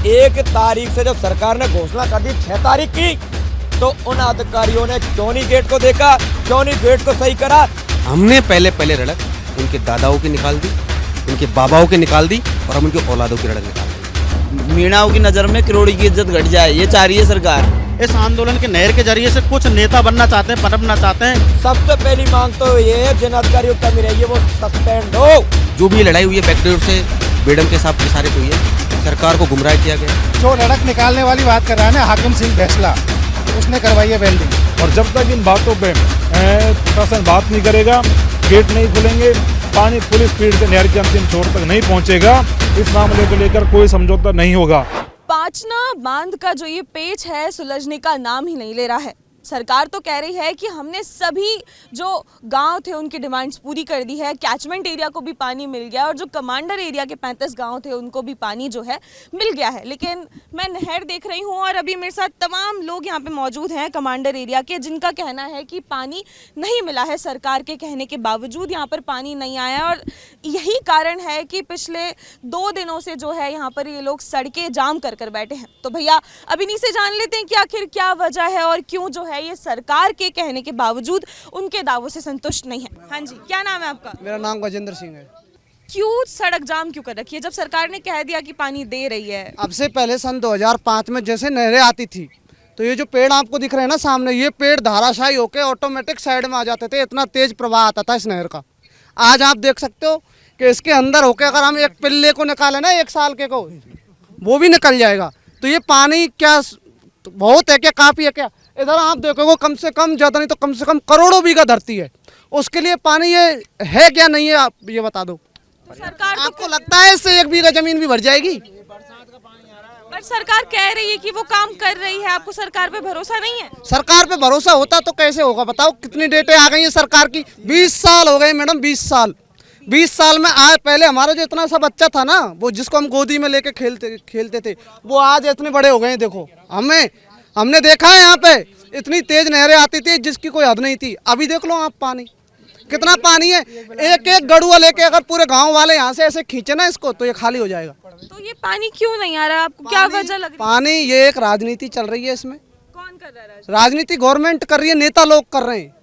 1 तारीख से जब सरकार ने घोषणा कर दी 6 तारीख की, तो उन अधिकारियों ने क्यों नहीं गेट को देखा, क्यों नहीं गेट को सही करा। हमने पहले रड़क उनके दादाओं की निकाल दी, उनके बाबाओं की निकाल दी और हम उनके औलादों की रड़क निकाल दी। मीणाओं की नज़र में करोड़ी की इज्जत घट जाए, ये चाह रही है सरकार। इस आंदोलन के नहर के जरिए से कुछ नेता बनना चाहते हैं, पनपना चाहते हैं। सबसे पहली मांग तो ये है, जिन अधिकारियों की कमी रही है वो सस्पेंड हो। जो भी लड़ाई हुई है फैक्ट्री से बेडम के साथ प्रसारित हुई है, सरकार को गुमराह किया गया। जो लड़क निकालने वाली बात कर रहा है ना हाकिम सिंह फैसला, उसने करवाई है वेल्डिंग। और जब तक इन बातों पे प्रशासन बात नहीं करेगा, गेट नहीं खुलेंगे, पानी फुल स्पीड से नहर के अंतिम छोर तक नहीं पहुंचेगा, इस मामले को लेकर कोई समझौता नहीं होगा। पांचना बांध का जो ये पेच है सुलझने का नाम ही नहीं ले रहा है। सरकार तो कह रही है कि हमने सभी जो गांव थे उनकी डिमांड्स पूरी कर दी है, कैचमेंट एरिया को भी पानी मिल गया और जो कमांडर एरिया के 35 गांव थे उनको भी पानी जो है मिल गया है। लेकिन मैं नहर देख रही हूं और अभी मेरे साथ तमाम लोग यहां पे मौजूद हैं कमांडर एरिया के, जिनका कहना है कि पानी नहीं मिला है। सरकार के कहने के बावजूद यहाँ पर पानी नहीं आया और यही कारण है कि पिछले 2 दिनों से जो है यहाँ पर ये लोग सड़कें जाम कर बैठे हैं। तो भैया अब इन्हीं से जान लेते हैं कि आखिर क्या वजह है और क्यों जो है ये सरकार के कहने के बावजूद उनके दावों से संतुष्ट नहीं है। हाँ जी, क्या नाम है आपका? मेरा नाम गजेंद्र सिंह है। क्यों सड़क जाम क्यों कर रखी है जब सरकार ने कह दिया कि पानी दे रही है? अब से पहले सन 2005 में जैसे नहरें आती थी तो ये जो पेड़ आपको दिख रहे हैं ना सामने, ये पेड़ धाराशायी होकर ऑटोमेटिक साइड में आ जाते थे, इतना तेज प्रवाह आता था इस नहर का। आज आप देख सकते हो कि इसके अंदर होकर अगर हम एक पिल्ले को निकालें ना 1 साल के को, वो भी निकल जाएगा। तो ये पानी क्या बहुत है क्या, काफ़ी है क्या? इधर आप देखोगे कम से कम, ज़्यादा नहीं तो कम से कम करोड़ों बीघा धरती है, उसके लिए पानी ये है क्या नहीं है, आप ये बता दो। तो सरकार आपको लगता है इससे 1 बीघा जमीन भी भर जाएगी? पर सरकार कह रही है कि वो काम कर रही है, आपको सरकार पे भरोसा नहीं है? सरकार पे भरोसा होता तो कैसे होगा बताओ? कितनी डेटें आ गई हैं सरकार की? 20 साल हो गए मैडम, 20 साल। 20 साल में आज पहले हमारा जो इतना सा बच्चा था ना, वो जिसको हम गोदी में लेके खेलते थे, वो आज इतने बड़े हो गए हैं। देखो हमने देखा है यहाँ पे इतनी तेज नहरें आती थी जिसकी कोई हद नहीं थी। अभी देख लो आप पानी, कितना पानी है। एक गड़ुआ लेके अगर पूरे गांव वाले यहाँ से ऐसे खींचे ना इसको तो ये खाली हो जाएगा। तो ये पानी क्यों नहीं आ रहा है? आपको क्या वजह लग रही है? पानी ये एक राजनीति चल रही है इसमें। कौन कर रहा है? राजनीति गवर्नमेंट कर रही है, नेता लोग कर रहे हैं।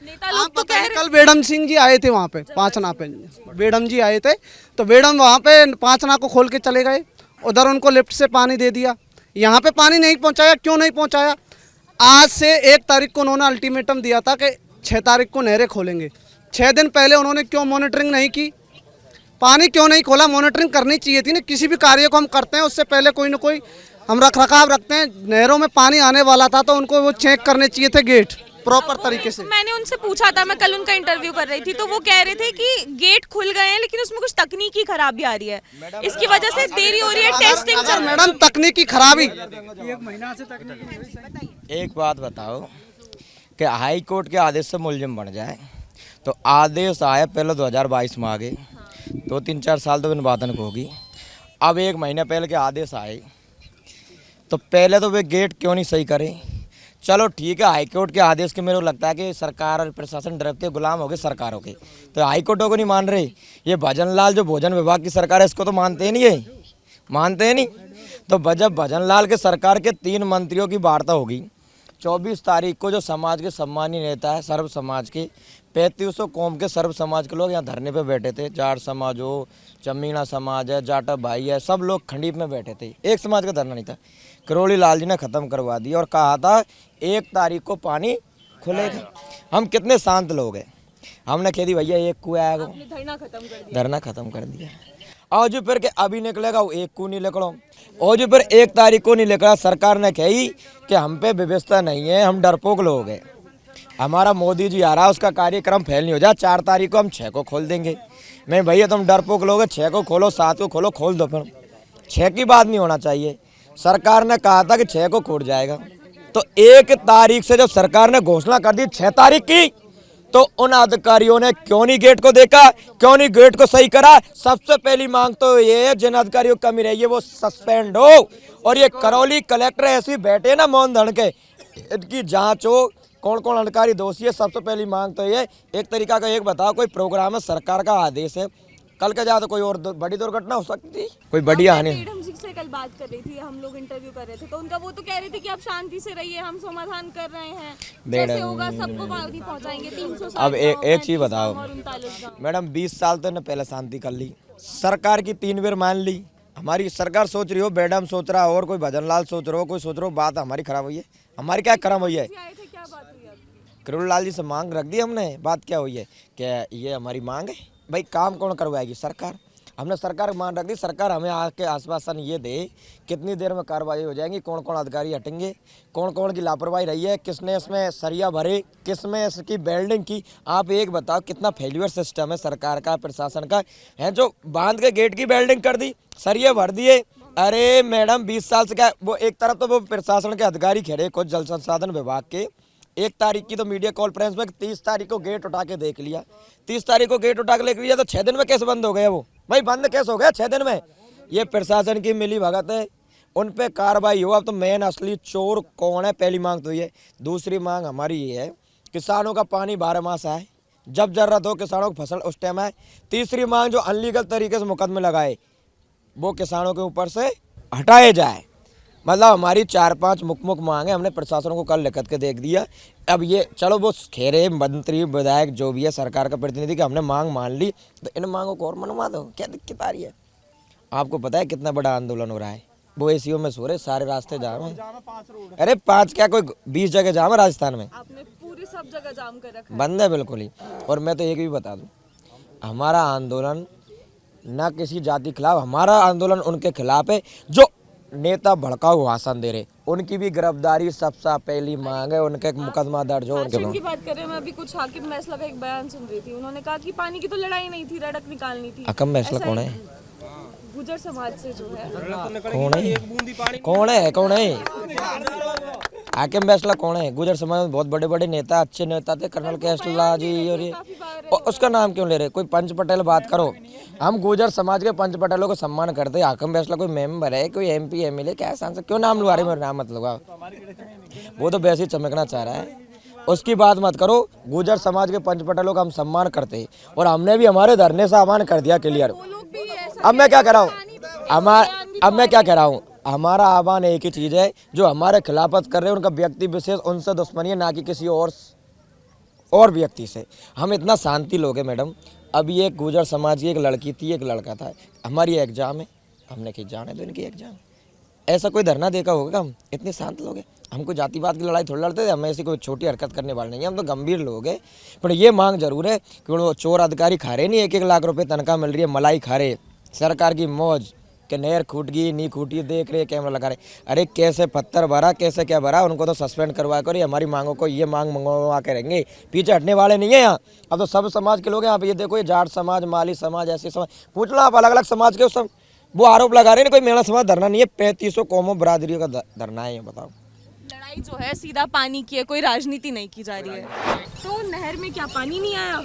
नेता लोग तो कह रहे कल बेडम सिंह जी आए थे वहाँ पे पांचना पे, बेडम जी आए थे तो बेडम वहाँ पे पांचना को खोल के चले गए, उधर उनको लिफ्ट से पानी दे दिया, यहाँ पे पानी नहीं पहुँचाया। क्यों नहीं पहुँचाया? आज से 1 तारीख को उन्होंने अल्टीमेटम दिया था कि 6 तारीख को नहरें खोलेंगे। 6 दिन पहले उन्होंने क्यों मॉनिटरिंग नहीं की? पानी क्यों नहीं खोला? मॉनिटरिंग करनी चाहिए थी ना। किसी भी कार्य को हम करते हैं उससे पहले कोई ना कोई हम रखरखाव रखते हैं। नहरों में पानी आने वाला था तो उनको वो चेक करने चाहिए थे गेट प्रॉपर तरीके से। मैंने उनसे पूछा था, मैं कल उनका इंटरव्यू कर रही थी, तो वो कह रहे थे कि गेट खुल गए हैं लेकिन उसमें कुछ तकनीकी खराबी आ रही है, इसकी वजह से देरी हो रही है टेस्टिंग चल। मैडम तकनीकी खराबी, एक बात बताओ कि हाई कोर्ट के आदेश से मुलजिम बन जाए तो आदेश आया पहले 2022 में आ गए, 2-3-4 साल तो इन बातन को होगी। अब 1 महीने पहले के आदेश आए तो पहले तो वे गेट क्यों नहीं सही करे? चलो ठीक है, हाई कोर्ट के आदेश के मेरे को लगता है कि सरकार और प्रशासन डरते गुलाम हो गए सरकारों के, तो हाई कोर्टों को नहीं मान रहे। ये भजन लाल जो भोजन विभाग की सरकार है इसको तो मानते ही नहीं है, मानते हैं नहीं। तो जब भजन लाल के सरकार के 3 मंत्रियों की वार्ता होगी 24 तारीख को, जो समाज के सम्मानीय नेता है सर्व समाज के 3500 कौम के सर्व समाज के लोग यहाँ धरने पे बैठे थे। जाट समाज हो, चमीना समाज है, जाटा भाई है, सब लोग खंडीप में बैठे थे। एक समाज का धरना नहीं था। करोड़ी लाल जी ने ख़त्म करवा दिया और कहा था 1 तारीख को पानी खुलेगा। हम कितने शांत लोग हैं, हमने कह दी भैया 1 कुएं आएगा, धरना खत्म कर दिया। और जो फिर के अभी निकलेगा वो 1 को नहीं निकलो, और जो फिर 1 तारीख को नहीं निकला। सरकार ने कही कि हम पे व्यवस्था नहीं है, हम डरपोक लोग हैं। हमारा मोदी जी आ रहा है, उसका कार्यक्रम फेल नहीं हो जाए, 4 तारीख को हम 6 को खोल देंगे। मैं भैया तुम डरपोक लोग 6 को खोलो, 7 को खोलो, खोल दो। फिर 6 की बात नहीं होना चाहिए। सरकार ने कहा था कि 6 को खोल जाएगा, तो 1 तारीख से जब सरकार ने घोषणा कर दी 6 तारीख की, तो उन अधिकारियों ने क्यों नहीं गेट को देखा, क्यों नहीं गेट को सही करा? सबसे पहली मांग तो ये है, जिन अधिकारियों की कमी रही है वो सस्पेंड हो। और ये करौली कलेक्टर ऐसे बैठे ना मौन धन के, इनकी जांच हो, कौन कौन अधिकारी दोषी है। सबसे पहली मांग तो ये, एक तरीका का एक बताओ, कोई प्रोग्राम है, सरकार का आदेश है, कल का जाए तो कोई और बड़ी दुर्घटना हो सकती, कोई बड़ी हानि। मैडम जी से से कल बात कर रही थी, हम लोग इंटरव्यू कर रहे थे, तो उनका वो तो कह रहे थे कि आप शांति से रहिए, हम समाधान कर रहे हैं, जैसे होगा सबको पानी पहुंचाएंगे। 360 अब एक चीज़ गाँव, बताओ 35 गाँव और 39 गाँव। मैडम, 20 साल तो इन्होंने पहले शांति कर ली, सरकार की 3 बार मान ली। हमारी सरकार सोच रही हो, मैडम सोच रहा हो, और कोई भजन लाल सोच रहा हो, कोई सोच रहा हो, बात हमारी खराब हुई है। हमारी क्या खराब हुई है? आए थे, क्या बात हुई आपकी? करोड़ लाल जी से मांग रख दी हमने, बात क्या हुई है? क्या ये हमारी मांग है? भाई काम कौन करवाएगी? सरकार। हमने सरकार मांग रख दी, सरकार हमें आके आश्वासन ये दे कितनी देर में कार्रवाई हो जाएगी, कौन कौन अधिकारी हटेंगे, कौन कौन की लापरवाही रही है, किसने इसमें सरिया भरे, किसमें इसकी वेल्डिंग की। आप एक बताओ, कितना फेल्यूर सिस्टम है सरकार का, प्रशासन का है, जो बांध के गेट की वेल्डिंग कर दी, सरिया भर दिए। अरे मैडम, 20 साल से क्या, वो एक तरफ तो वो प्रशासन के अधिकारी खड़े कुछ जल संसाधन विभाग के, 1 तारीख की तो मीडिया कॉन्फ्रेंस में 30 तारीख को गेट उठा के देख लिया, 30 तारीख को गेट उठा के देख लिया, तो 6 दिन में कैसे बंद हो गया वो? भाई बंद कैसे हो गया 6 दिन में? ये प्रशासन की मिली भगत है, उन पे कार्रवाई हो। अब तो मेन असली चोर कौन है? पहली मांग तो ये। दूसरी मांग हमारी ये है, किसानों का पानी 12 मास आए, जब जरूरत हो किसानों की फसल उस टाइम आए। तीसरी मांग, जो अनलीगल तरीके से मुकदमे लगाए वो किसानों के ऊपर से हटाए जाए। मतलब हमारी 4-5 मुख्य मांग है, हमने प्रशासन को कल लिखत के देख दिया। अब ये चलो वो खेरे मंत्री विधायक जो भी है सरकार का प्रतिनिधि कि हमने मांग मान ली, तो इन मांगों को और मनवा दो, क्या दिक्कत आ रही है? आपको पता है कितना बड़ा आंदोलन हो रहा है? वो एसीओ में सो रहे, सारे रास्ते जाम है। अरे 5 क्या, कोई 20 जगह जाम है राजस्थान में, आपने पूरी सब जगह जाम कर रखा है। बंद है बिल्कुल ही। और मैं तो एक भी बता दूं, हमारा आंदोलन ना किसी जाति खिलाफ, हमारा आंदोलन उनके खिलाफ है जो नेता भड़काऊ भाषण दे रहे, उनकी भी गिरफ्तारी सबसे पहली मांग है, उनके मुकदमा दर्ज हो उनके। एक्शन की बात कर रहे हैं, मैं अभी कुछ हाकिम फैसला का एक बयान सुन रही थी, उन्होंने कहा कि पानी की तो लड़ाई नहीं थी, रड़क निकालनी थी। हाकिम फैसला कौन है? गुजर समाज से जो है। कौन है? कौन है? कौन है हाकिम फैसला? कौन है? गुजर समाज में बहुत बड़े बड़े नेता, अच्छे नेता थे, कर्नल कैसला जी, और ये उसका नाम क्यों ले रहे? कोई पंच पटेल बात करो। हम गुजर समाज के पंच पटेलों को सम्मान करते हैं। हाकिम फैसला कोई मेंबर है, कोई MP MLA, क्या सांसद, क्यों नाम लुआ रहे? मेरा नाम मत लगा, वो तो वैसे ही चमकना चाह रहा है, उसकी बात मत करो। गुजर समाज के पंच पटेलों का हम सम्मान करते हैं, और हमने भी हमारे धरने से आह्वान कर दिया क्लियर। अब मैं क्या कह रहा हूँ? अब मैं क्या कह रहा हूँ? हमारा आह्वान एक ही चीज़ है, जो हमारे खिलाफत कर रहे हैं उनका व्यक्ति विशेष, उनसे दुश्मनी है, ना कि किसी और व्यक्ति से। हम इतना शांति लोग हैं मैडम। अभी एक गुजर समाज की एक लड़की थी, एक लड़का था, हमारी एग्जाम है, हमने कि जाने दो इनकी एग्जाम। ऐसा कोई धरना देखा होगा? हम इतने शांत लोग हैं, हम कोई जातिवाद की लड़ाई थोड़ी लड़ते थे, हम ऐसी कोई छोटी हरकत करने वाले नहीं हैं, हम तो गंभीर लोग हैं। पर ये मांग जरूर है कि वो चोर अधिकारी खा रहे नहीं, 1-1 लाख रुपए तनख्वाह मिल रही है, मलाई खा रहे, सरकार की मौज कि नहर फूट गई नहीं फूटी, देख रहे, कैमरा लगा रहे। अरे कैसे पत्थर भरा, कैसे क्या भरा, उनको तो सस्पेंड करवा कर हमारी मांगों को ये मांग मंगवा के रहेंगे, पीछे हटने वाले नहीं है यहाँ। अब तो सब समाज के लोग हैं यहाँ पे, ये देखो, ये जाट समाज, माली समाज, ऐसे समाज, पूछ लो आप अलग अलग समाज के, सब वो आरोप लगा रहे हैं कोई मेरा समाज धरना नहीं है, 3500 कौमों बरादरियों का धरना है। ये बताओ, लड़ाई जो है सीधा पानी की है, कोई राजनीति नहीं की जा रही है। तो नहर में क्या पानी नहीं आया?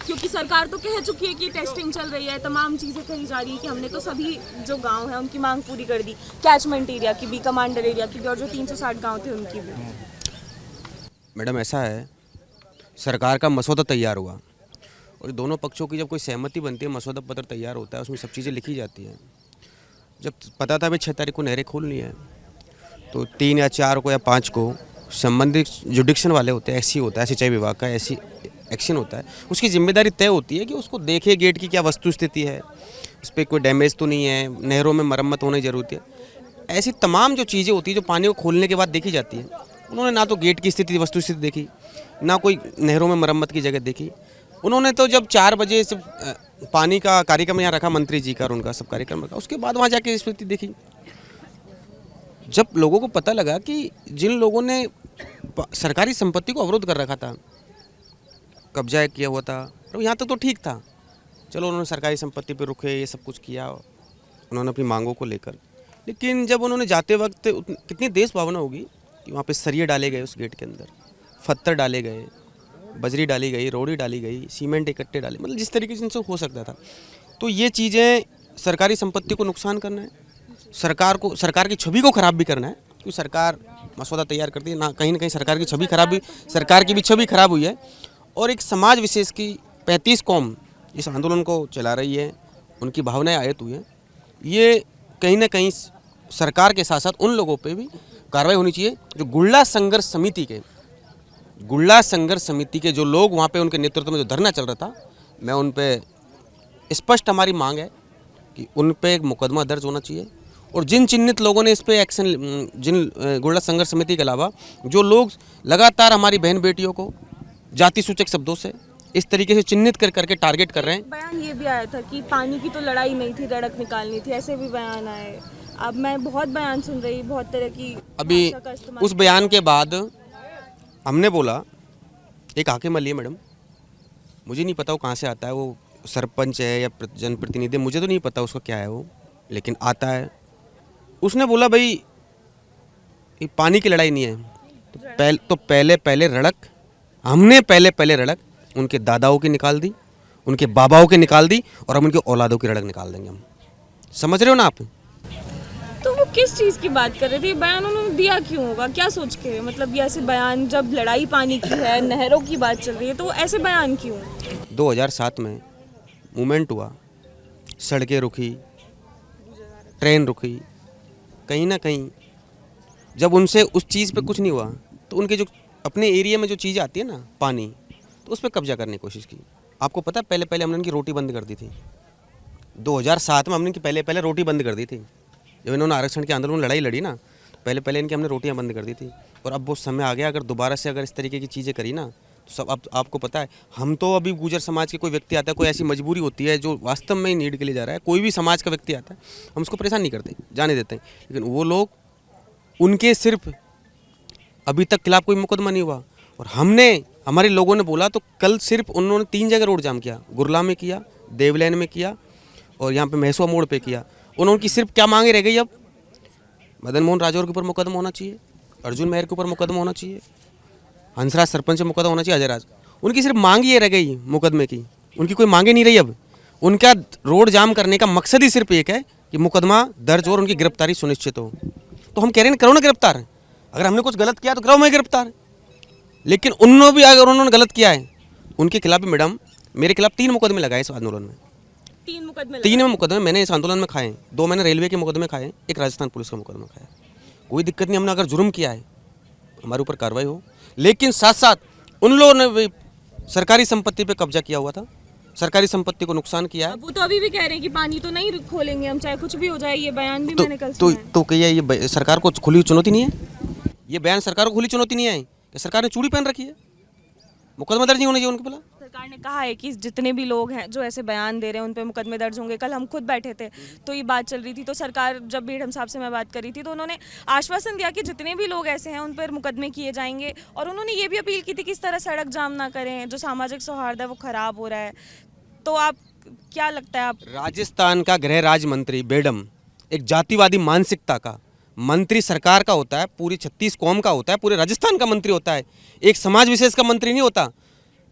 क्योंकि सरकार तो कह चुकी है कि टेस्टिंग चल रही है, तमाम चीज़ें कही जा रही है कि हमने तो सभी जो गांव हैं उनकी मांग पूरी कर दी, कैचमेंट एरिया की भी, कमांडर एरिया की भी, और जो 360 गांव थे उनकी भी। मैडम ऐसा है, सरकार का मसौदा तैयार हुआ और दोनों पक्षों की जब कोई सहमति बनती है, मसौदा पत्र तैयार होता है, उसमें सब चीज़ें लिखी जाती हैं। जब पता था भाई 6 तारीख को नहरें खोलनी है, तो 3 या 4 को या 5 को संबंधित जुडिक्शन वाले होते हैं, SC होता है, सिंचाई विभाग का SC एक्शन होता है, उसकी जिम्मेदारी तय होती है कि उसको देखे गेट की क्या वस्तु स्थिति है, उस पर कोई डैमेज तो नहीं है, नहरों में मरम्मत होने की ज़रूरत है। ऐसी तमाम जो चीज़ें होती है जो पानी को खोलने के बाद देखी जाती है, उन्होंने ना तो गेट की स्थिति, वस्तु स्थिति देखी, ना कोई नहरों में मरम्मत की जगह देखी। उन्होंने तो जब 4 बजे से पानी का कार्यक्रम यहाँ रखा मंत्री जी का और उनका सब कार्यक्रम रखा, उसके बाद वहाँ जाके स्थिति देखी। जब लोगों को पता लगा कि जिन लोगों ने सरकारी संपत्ति को अवरुद्ध कर रखा था, कब्जा किया हुआ था, तो यहाँ तक तो ठीक था, चलो उन्होंने सरकारी संपत्ति पे रुके, ये सब कुछ किया उन्होंने अपनी मांगों को लेकर। लेकिन जब उन्होंने जाते वक्त कितनी देश भावना होगी कि वहाँ पे सरिये डाले गए, उस गेट के अंदर पत्थर डाले गए, बजरी डाली गई, रोड़ी डाली गई, सीमेंट इकट्ठे डाले, मतलब जिस तरीके से इनसे हो सकता था। तो ये चीज़ें सरकारी संपत्ति को नुकसान करना है, सरकार की छवि को ख़राब भी करना है, क्योंकि सरकार मसौदा तैयार करती है, ना कहीं सरकार की छवि खराब हुई, सरकार की भी छवि खराब हुई है। और एक समाज विशेष की 35 कौम इस आंदोलन को चला रही है, उनकी भावनाएं आयत हुई हैं, ये कहीं ना कहीं सरकार के साथ साथ उन लोगों पे भी कार्रवाई होनी चाहिए जो गुल्ला संघर्ष समिति के जो लोग वहाँ पे उनके नेतृत्व में जो धरना चल रहा था, मैं उन पे स्पष्ट हमारी मांग है कि उन पे एक मुकदमा दर्ज होना चाहिए और जिन चिन्हित लोगों ने इस पे एक्शन, जिन गुल्ला संघर्ष समिति के अलावा जो लोग लगातार हमारी बहन बेटियों को जाति सूचक शब्दों से इस तरीके से चिन्हित करके टारगेट कर रहे हैं। बयान ये भी आया था कि पानी की तो लड़ाई नहीं थी, रड़क निकालनी थी, ऐसे भी बयान आए। अब मैं बहुत बयान सुन रही, बहुत तरह की अभी भाषा का इस्तेमाल उस बयान के बाद हमने बोला, एक आके मलिए मैडम, मुझे नहीं पता वो कहाँ से आता है, वो सरपंच है या जनप्रतिनिधि, मुझे तो नहीं पता उसका क्या है वो, लेकिन आता है। उसने बोला भाई ये पानी की लड़ाई नहीं है, तो पहले रड़क, हमने पहले रड़क उनके दादाओं की निकाल दी, उनके बाबाओं की निकाल दी और हम उनके औलादों की रड़क निकाल देंगे। हम समझ रहे हो ना आप? तो वो किस चीज़ की बात कर रहे थे? बयान उन्होंने दिया क्यों होगा, क्या सोच के? मतलब ये ऐसे बयान, जब लड़ाई पानी की है, नहरों की बात चल रही है, तो ऐसे बयान क्यों? 2007 में मूवमेंट हुआ, सड़कें रुकी, ट्रेन रुकी, कहीं ना कहीं जब उनसे उस चीज़ पे कुछ नहीं हुआ तो उनके जो अपने एरिया में जो चीज़ आती है ना, पानी, तो उस पर कब्जा करने की कोशिश की। आपको पता है पहले हमने उनकी रोटी बंद कर दी थी। 2007 में हमने इनकी पहले रोटी बंद कर दी थी। जब इन्होंने आरक्षण के आंदोलन में लड़ाई लड़ी ना, तो पहले इनकी हमने रोटियां बंद कर दी थी। और अब वो समय आ गया, अगर दोबारा से अगर इस तरीके की चीज़ें करी ना, तो सब अब आपको पता है, हम तो अभी गुर्जर समाज के कोई व्यक्ति आता है, कोई ऐसी मजबूरी होती है जो वास्तव में ही नीड के लिए जा रहा है, कोई भी समाज का व्यक्ति आता है, हम उसको परेशान नहीं करते, जाने देते हैं। लेकिन वो लोग, उनके सिर्फ अभी तक खिलाफ कोई मुकदमा नहीं हुआ और हमारे लोगों ने बोला तो कल सिर्फ उन्होंने 3 जगह रोड जाम किया, गुरला में किया, देवलैन में किया और यहाँ पे महसुआ मोड़ पे किया। उनकी सिर्फ क्या मांगे रह गई? अब मदन मोहन राजौर के ऊपर मुकदमा होना चाहिए, अर्जुन मेहर के ऊपर मुकदमा होना चाहिए, हंसराज सरपंच पे मुकदमा होना चाहिए, अजय राज। उनकी सिर्फ मांग ये रह गई मुकदमे की, उनकी कोई मांगे नहीं रही। अब उनका रोड जाम करने का मकसद ही सिर्फ एक है कि मुकदमा दर्ज हो और उनकी गिरफ्तारी सुनिश्चित हो। तो हम कह रहे हैं करो ना गिरफ्तार, अगर हमने कुछ गलत किया तो करो मैं गिरफ्तार। लेकिन उन्होंने भी, अगर उन्होंने गलत किया है, उनके खिलाफ भी मैडम, मेरे खिलाफ 3 मुकदमे लगाए इस आंदोलन में। 3 मुकदमे मैंने इस आंदोलन में खाए। 2 मैंने रेलवे के मुकदमे खाए, 1 राजस्थान पुलिस का मुकदमा खाया। कोई दिक्कत नहीं, हमने अगर जुर्म किया है हमारे ऊपर कार्रवाई हो। लेकिन साथ साथ उन लोगों ने भी सरकारी संपत्ति पे कब्जा किया हुआ था, सरकारी संपत्ति को नुकसान किया है। वो तो अभी भी कह रहे हैं कि पानी तो नहीं खोलेंगे हम, चाहे कुछ भी हो जाए। ये बयान भी मैंने कल सुना है। तो क्या ये सरकार को खुली चुनौती नहीं है? ये बयान सरकार को खुली चुनौती नहीं है कि सरकार ने चूड़ी पहन रखी है? मुकदमा दर्ज नहीं होना चाहिए उनके भला? सरकार ने कहा है कि जितने भी लोग हैं जो ऐसे बयान दे रहे हैं उन पे मुकदमे दर्ज होंगे। कल हम खुद बैठे थे तो ये बात चल रही थी, तो सरकार, जब बीडम साहब से मैं बात करी थी, तो उन्होंने आश्वासन दिया कि जितने भी लोग ऐसे हैं उन पर मुकदमे किए जाएंगे। और उन्होंने ये भी अपील की थी कि इस तरह सड़क जाम ना करें, जो सामाजिक सौहार्द है वो खराब हो रहा है। तो आप क्या लगता है? आप राजस्थान का गृह राज्य मंत्री बेडम एक जातिवादी मानसिकता का मंत्री सरकार का होता है, पूरी 36 कौम का होता है, पूरे राजस्थान का मंत्री होता है, एक समाज विशेष का मंत्री नहीं होता।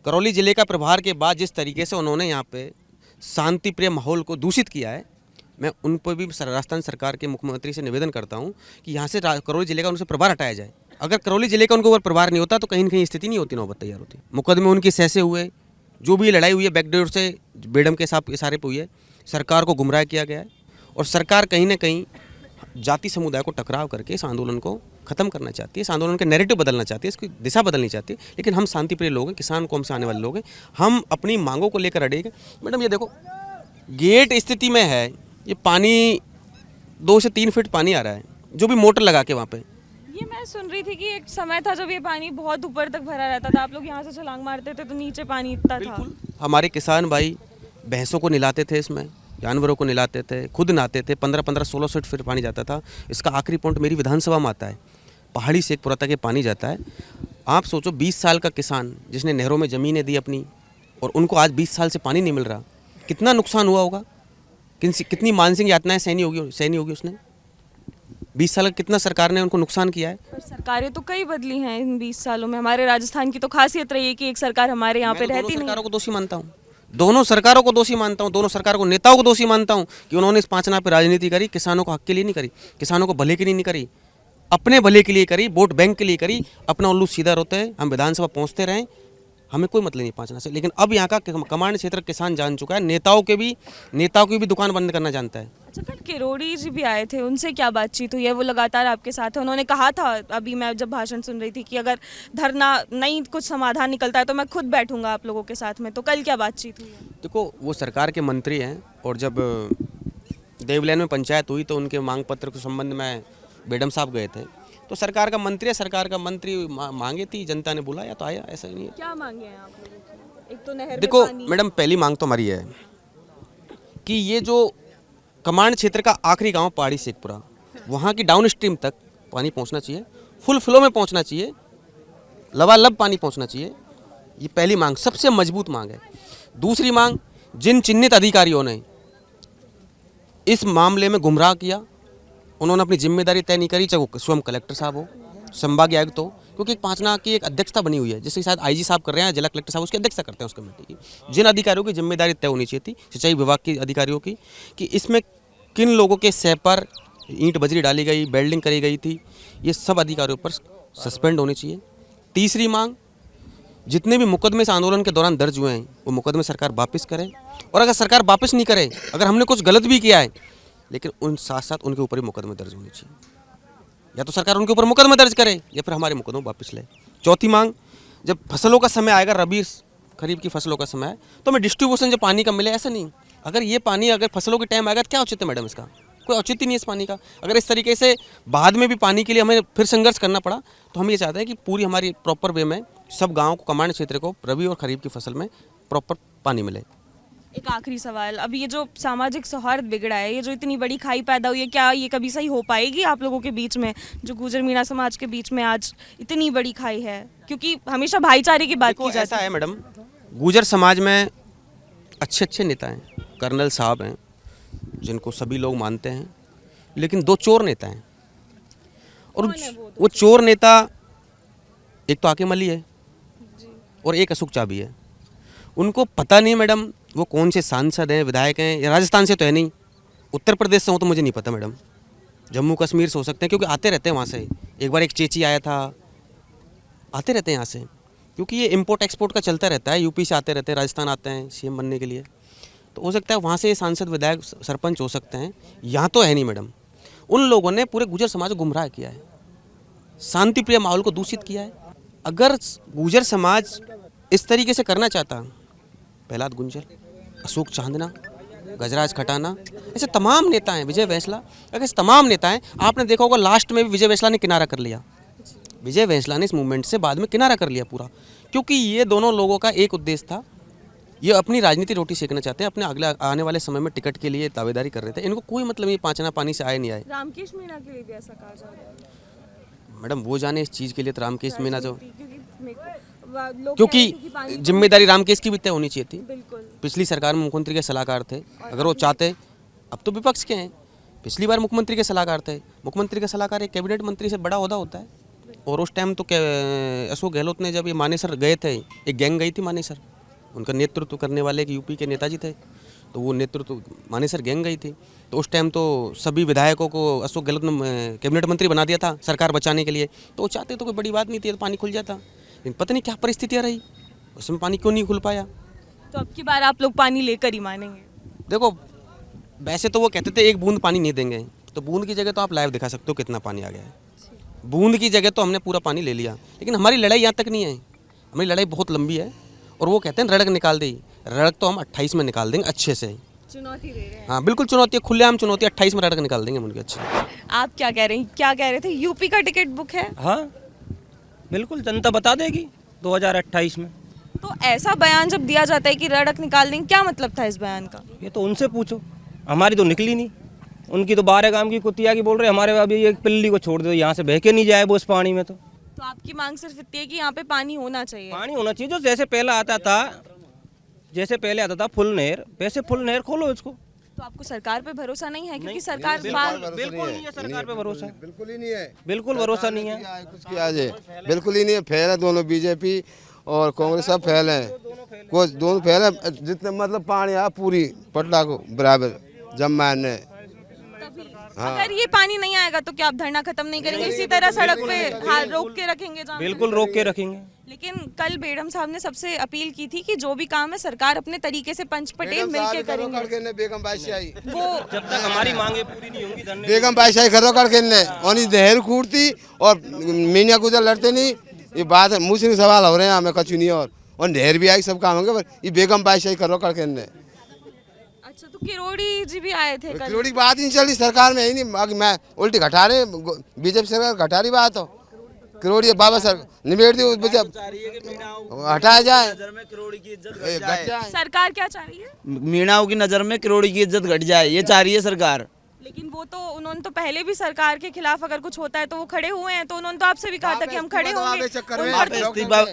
करौली जिले का प्रभार के बाद जिस तरीके से उन्होंने यहाँ पे शांति प्रिय माहौल को दूषित किया है, मैं उन पर भी राजस्थान सरकार के मुख्यमंत्री से निवेदन करता हूँ कि यहाँ से करौली जिले का उनसे प्रभार हटाया जाए। अगर करौली जिले का उनके ऊपर प्रभार नहीं होता तो कहीं न कहीं स्थिति नहीं होती, नौबत तैयार होती। मुकदमे उनकी सहसे हुए, जो भी लड़ाई हुई है बैकडोर से बेडम के साथ इशारे पर हुई है। सरकार को गुमराह किया गया है और सरकार कहीं ना कहीं जाति समुदाय को टकराव करके इस आंदोलन को ख़त्म करना चाहती है, इस आंदोलन के नैरेटिव बदलना चाहती है, इसकी दिशा बदलनी चाहती है। लेकिन हम शांतिप्रिय लोग हैं, किसान कौम से आने वाले लोग हैं, हम अपनी मांगों को लेकर अड़ेंगे। मैडम ये देखो, गेट स्थिति में है, ये पानी 2 से 3 फीट पानी आ रहा है, जो भी मोटर लगा के वहाँ पे। ये मैं सुन रही थी कि एक समय था जब ये पानी बहुत ऊपर तक भरा रहता था, आप लोग यहाँ से छलांग मारते थे तो नीचे पानी इतना था। हमारे किसान भाई भैंसों को निलाते थे, इसमें जानवरों को निलाते थे, खुद नहाते थे। 15-15, 16 फीट पानी जाता था। इसका आखिरी पॉइंट मेरी विधानसभा में आता है, पहाड़ी से एक पुरा तक ये पानी जाता है। आप सोचो 20 साल का किसान जिसने नहरों में ज़मीनें दी अपनी, और उनको आज 20 साल से पानी नहीं मिल रहा, कितना नुकसान हुआ होगा, कितनी मानसिक यातनाएं सहनी होगी उसने। 20 साल का कितना सरकार ने उनको नुकसान किया है। पर सरकारें तो कई बदली हैं इन 20 सालों में। हमारे राजस्थान की तो खासियत रही है कि एक सरकार हमारे यहाँ पे रहती नहीं। सरकारों को दोषी मानता हूँ, दोनों सरकारों को दोषी मानता हूँ, दोनों सरकार को, नेताओं को दोषी मानता हूँ कि उन्होंने इस 5 नाव पर राजनीति करी, किसानों को हक के लिए नहीं करी, किसानों को भले के लिए नहीं करी, अपने भले के लिए करी, वोट बैंक के लिए करी। अपना उल्लू सीधा रोते हैं, हम विधानसभा पहुँचते रहें, हमें कोई मतलब नहीं 5 नाव से। लेकिन अब यहाँ का कमांड क्षेत्र किसान जान चुका है, नेताओं की भी दुकान बंद करना जानता है। अच्छा, कल किरोड़ी जी भी आए थे, उनसे क्या बातचीत हुई है? वो लगातार आपके साथ है। उन्होंने कहा था, अभी मैं जब भाषण सुन रही थी, कि अगर धरना नहीं कुछ समाधान निकलता है तो मैं खुद बैठूंगा आप लोगों के साथ में। तो कल क्या बातचीत हुई है? देखो, वो सरकार के मंत्री हैं और जब देवलैन में पंचायत हुई तो उनके मांग पत्र के संबंध में बेडम साहब गए थे। तो सरकार का मंत्री है, सरकार का मंत्री मांगे थी, जनता ने बुलाया तो आया, ऐसा ही नहीं है। क्या मांगे हैं आप लोगों की? एक तो नहर में देखो पानी। मैडम, पहली मांग तो हमारी है कि ये जो कमांड क्षेत्र का आखिरी गांव पहाड़ी शेखपुरा, वहाँ की डाउन स्ट्रीम तक पानी पहुँचना चाहिए, फुल फ्लो में पहुँचना चाहिए, लबालब पानी पहुँचना चाहिए। ये पहली मांग, सबसे मजबूत मांग है। दूसरी मांग, जिन चिन्हित अधिकारियों ने इस मामले में गुमराह किया, उन्होंने अपनी जिम्मेदारी तय नहीं करी, चाहे वो स्वयं कलेक्टर साहब हो, संभागीय आयुक्त हो, क्योंकि एक 5 की एक अध्यक्षता बनी हुई है, जिसके शायद आईजी साहब कर रहे हैं, जिला कलेक्टर साहब उसकी अध्यक्षता करते हैं उस कमेटी की। जिन अधिकारियों की जिम्मेदारी तय होनी चाहिए थी, सिंचाई विभाग के अधिकारियों की, कि इसमें किन लोगों के सह पर ईंट बजरी डाली गई, बेल्डिंग करी गई थी, ये सब अधिकारियों पर सस्पेंड होनी चाहिए। तीसरी मांग, जितने भी मुकदमे इस आंदोलन के दौरान दर्ज हुए हैं, वो मुकदमे सरकार वापस करे, और अगर सरकार वापस नहीं करे, अगर हमने कुछ गलत भी किया है, लेकिन उन साथ साथ उनके ऊपर ही मुकदमे दर्ज होने चाहिए। या तो सरकार उनके ऊपर मुकदमा दर्ज करे या फिर हमारे मुकदमे वापस ले। चौथी मांग, जब फसलों का समय आएगा, रबी खरीफ की फसलों का समय है, तो हमें डिस्ट्रीब्यूशन जब पानी का मिले, ऐसा नहीं। अगर ये पानी अगर फसलों के टाइम आएगा तो क्या औचित्य मैडम इसका? कोई औचित्य नहीं है इस पानी का। अगर इस तरीके से बाद में भी पानी के लिए हमें फिर संघर्ष करना पड़ा, तो हम ये चाहते हैं कि पूरी हमारी प्रॉपर वे में सब गाँव को, कमांड क्षेत्र को रबी और खरीफ की फसल में प्रॉपर पानी मिले। एक आखिरी सवाल, अब ये जो सामाजिक सौहार्द बिगड़ा है, ये जो इतनी बड़ी खाई पैदा हुई है, क्या ये कभी सही हो पाएगी आप लोगों के बीच में, जो गुजर मीणा समाज के बीच में आज इतनी बड़ी खाई है? क्योंकि हमेशा भाईचारे की बात की जाती है। ऐसा है मैडम, गुजर समाज में अच्छे अच्छे नेता हैं, कर्नल साहब हैं जिनको सभी लोग मानते हैं, लेकिन 2 चोर नेता हैं। और वो चोर नेता, एक तो आके मली है और एक अशोक चाबी है। उनको पता नहीं मैडम वो कौन से सांसद हैं, विधायक हैं, या राजस्थान से तो है नहीं, उत्तर प्रदेश से हो तो मुझे नहीं पता मैडम, जम्मू कश्मीर से हो सकते हैं, क्योंकि आते रहते हैं वहाँ से। एक बार एक चेची आया था, आते रहते हैं यहाँ से, क्योंकि ये इम्पोर्ट एक्सपोर्ट का चलता रहता है। यूपी से आते रहते हैं, राजस्थान आते हैं सीएम बनने के लिए, तो हो सकता है वहाँ से सांसद, विधायक, सरपंच हो सकते हैं। यहाँ तो है नहीं मैडम। उन लोगों ने पूरे गुजर समाज को गुमराह किया है, शांतिप्रिय माहौल को दूषित किया है। अगर गुजर समाज इस तरीके से करना चाहता, प्रहलाद गुंजर, अशोक चांदना, गजराज खटाना, ऐसे तमाम नेता हैं, विजय वैसला, अगर ऐसे तमाम नेता हैं, आपने देखा होगा लास्ट में भी विजय वैसला ने किनारा कर लिया। विजय वैसला ने इस मूवमेंट से बाद में किनारा कर लिया पूरा, क्योंकि ये दोनों लोगों का एक उद्देश्य था, ये अपनी राजनीति रोटी सेकना चाहते हैं, अपने अगले आने वाले समय में टिकट के लिए दावेदारी कर रहे थे। इनको कोई मतलब नहीं 5 आना पानी से आए नहीं आए। रामकेश मीणा के लिए भी ऐसा कहा जा रहा है मैडम, वो जाने इस चीज़ के लिए तो रामकेश मीणा जो, लोग क्योंकि कह रहे हैं कि पानी जिम्मेदारी रामकेश की भी तय होनी चाहिए थी। बिल्कुल। पिछली सरकार में मुख्यमंत्री के सलाहकार थे, अगर वो चाहते, अब तो विपक्ष के हैं, पिछली बार मुख्यमंत्री के सलाहकार थे। मुख्यमंत्री का सलाहकार एक कैबिनेट मंत्री से बड़ा ओहदा होता है, और उस टाइम तो अशोक गहलोत ने, जब ये मानेसर गए थे, एक गैंग गई थी मानेसर, उनका नेतृत्व करने वाले एक यूपी के नेताजी थे, तो वो नेतृत्व मानेसर गैंग गई थी, तो उस टाइम तो सभी विधायकों को अशोक गहलोत ने कैबिनेट मंत्री बना दिया था सरकार बचाने के लिए। तो वो चाहते तो कोई बड़ी बात नहीं थी, तो पानी खुल जाता, लेकिन पता नहीं क्या परिस्थितियाँ रही, उसमें पानी क्यों नहीं खुल पाया। तो अब की बार आप लोग पानी लेकर ही मानेंगे? देखो, वैसे तो वो कहते थे 1 बूंद पानी नहीं देंगे, तो बूंद की जगह तो आप लाइव दिखा सकते हो कितना पानी आ गया है। बूंद की जगह तो हमने पूरा पानी ले लिया, लेकिन हमारी लड़ाई यहाँ तक नहीं है, हमारी लड़ाई बहुत लंबी है। और वो कहते हैं रड़क निकाल दी, रड़क तो हम 28 में निकाल देंगे अच्छे से। चुनौती दे रहे हैं? हाँ बिल्कुल चुनौती है, खुलेआम चुनौती, 28 में रड़क निकाल देंगे हम उनके अच्छे। आप क्या कह रहे हैं, क्या कह रहे थे? यूपी का टिकट बुक है? हाँ बिल्कुल, जनता बता देगी 2028 में। तो ऐसा बयान जब दिया जाता है कि रड़क निकाल देंगे, क्या मतलब था इस बयान का? ये तो उनसे पूछो, हमारी तो निकली नहीं। उनकी तो 12 गांव की कुतिया की बोल रहे, हमारे अभी एक पिल्ली को छोड़ दो, यहाँ से बह के नहीं जाए वो इस पानी में। तो आपकी मांग सिर्फ इतनी है कि यहाँ पे पानी होना चाहिए? पानी होना चाहिए, जो जैसे पहले आता था, जैसे पहले आता था फुल नहर, वैसे फुल नहर खोलो इसको। तो आपको सरकार पे भरोसा नहीं है? क्योंकि सरकार बिल्कुल नहीं है सरकार पे भरोसा, बिल्कुल ही नहीं है, बिल्कुल भरोसा नहीं है। कुछ किया जाए बिल्कुल ही नहीं है। फेल है दोनों, बीजेपी और कांग्रेस सब फेल हैं, कुछ दोनों फेल है। जितने मतलब पानी आया पूरी पटना को बराबर जम्मा ने। अगर ये पानी नहीं आएगा तो क्या आप धरना खत्म नहीं करेंगे? इसी तरह सड़क पे हाथ रोक के रखेंगे? बिल्कुल रोक के रखेंगे। लेकिन कल बेगम साहब ने सबसे अपील की थी कि जो भी काम है सरकार अपने तरीके से पंच पटेल मिलके करेंगे। बेगम बादशाही वो जब तक हमारी मांगे पूरी नहीं होंगी धरने बेगम बादशाही खरो करके ने और नहर कूटती और मीनिया गुजर लड़ते नहीं। ये बात है, मुझसे नहीं सवाल हो रहे हैं, हमें कछु नहीं और नहर भी आई सब काम होंगे, पर ये बेगम बादशाही खरो करके ने। अच्छा, तो किरोड़ी जी भी आए थे कल। किरोड़ी की बात ही नहीं चल रही सरकार में, ही नहीं आगे मैं उल्टी घटा रहे बीजेपी सरकार घटा रही बात हो। किरोड़ी बाबा सर निबेड़ दी हटाया जाए। घट जाए। सरकार क्या चाह रही है? मीणाओं की नज़र में करोड़ी की इज्जत घट जाए, ये चाह रही है सरकार। लेकिन वो तो उन्होंने तो पहले भी सरकार के खिलाफ अगर कुछ होता है तो वो खड़े हुए हैं, तो उन्होंने तो आपसे भी कहा था कि हम खड़े होंगे।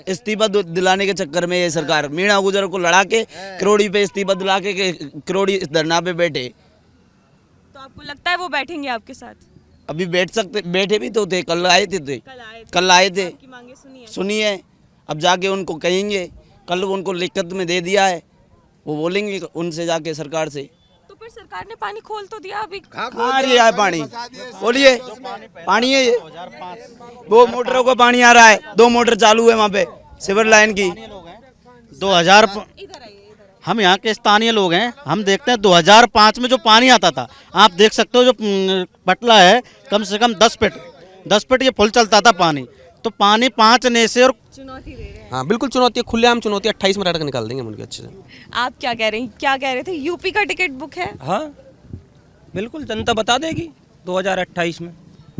इस्तीफा दिलाने के चक्कर में ये सरकार मीणा गुजर को लड़ा के करोड़ी पे इस्तीफा दिला के करोड़ी इस धरना पे बैठे। तो आपको लगता है वो बैठेंगे आपके साथ? अभी बैठे भी तो थे, कल आए थे कल आए थे, आपकी मांगे सुनिए। अब जाके उनको कहेंगे, कल उनको लिखत में दे दिया है, वो बोलेंगे उनसे जाके सरकार से। तो फिर सरकार ने पानी खोल तो दिया अभी। कहाँ रहा है पानी? बोलिए, पानी है ये, वो मोटरों को पानी आ रहा है, 2 मोटर चालू है वहाँ पे सिवर लाइन की। 2000 हम यहाँ के स्थानीय लोग हैं, हम देखते हैं 2005 में जो पानी आता था, आप देख सकते हो जो पटला है कम से कम 10 फीट ये पुल चलता था पानी, तो पानी 5 ने से और चुनौती दे रहे हैं। हाँ बिल्कुल चुनौती है, खुलेआम चुनौती। 28 में रट निकाल देंगे हम उनके अच्छे से। आप क्या कह रहे हैं? क्या कह रहे थे? यूपी का टिकट बुक है? हाँ बिल्कुल, जनता बता देगी 2028 में।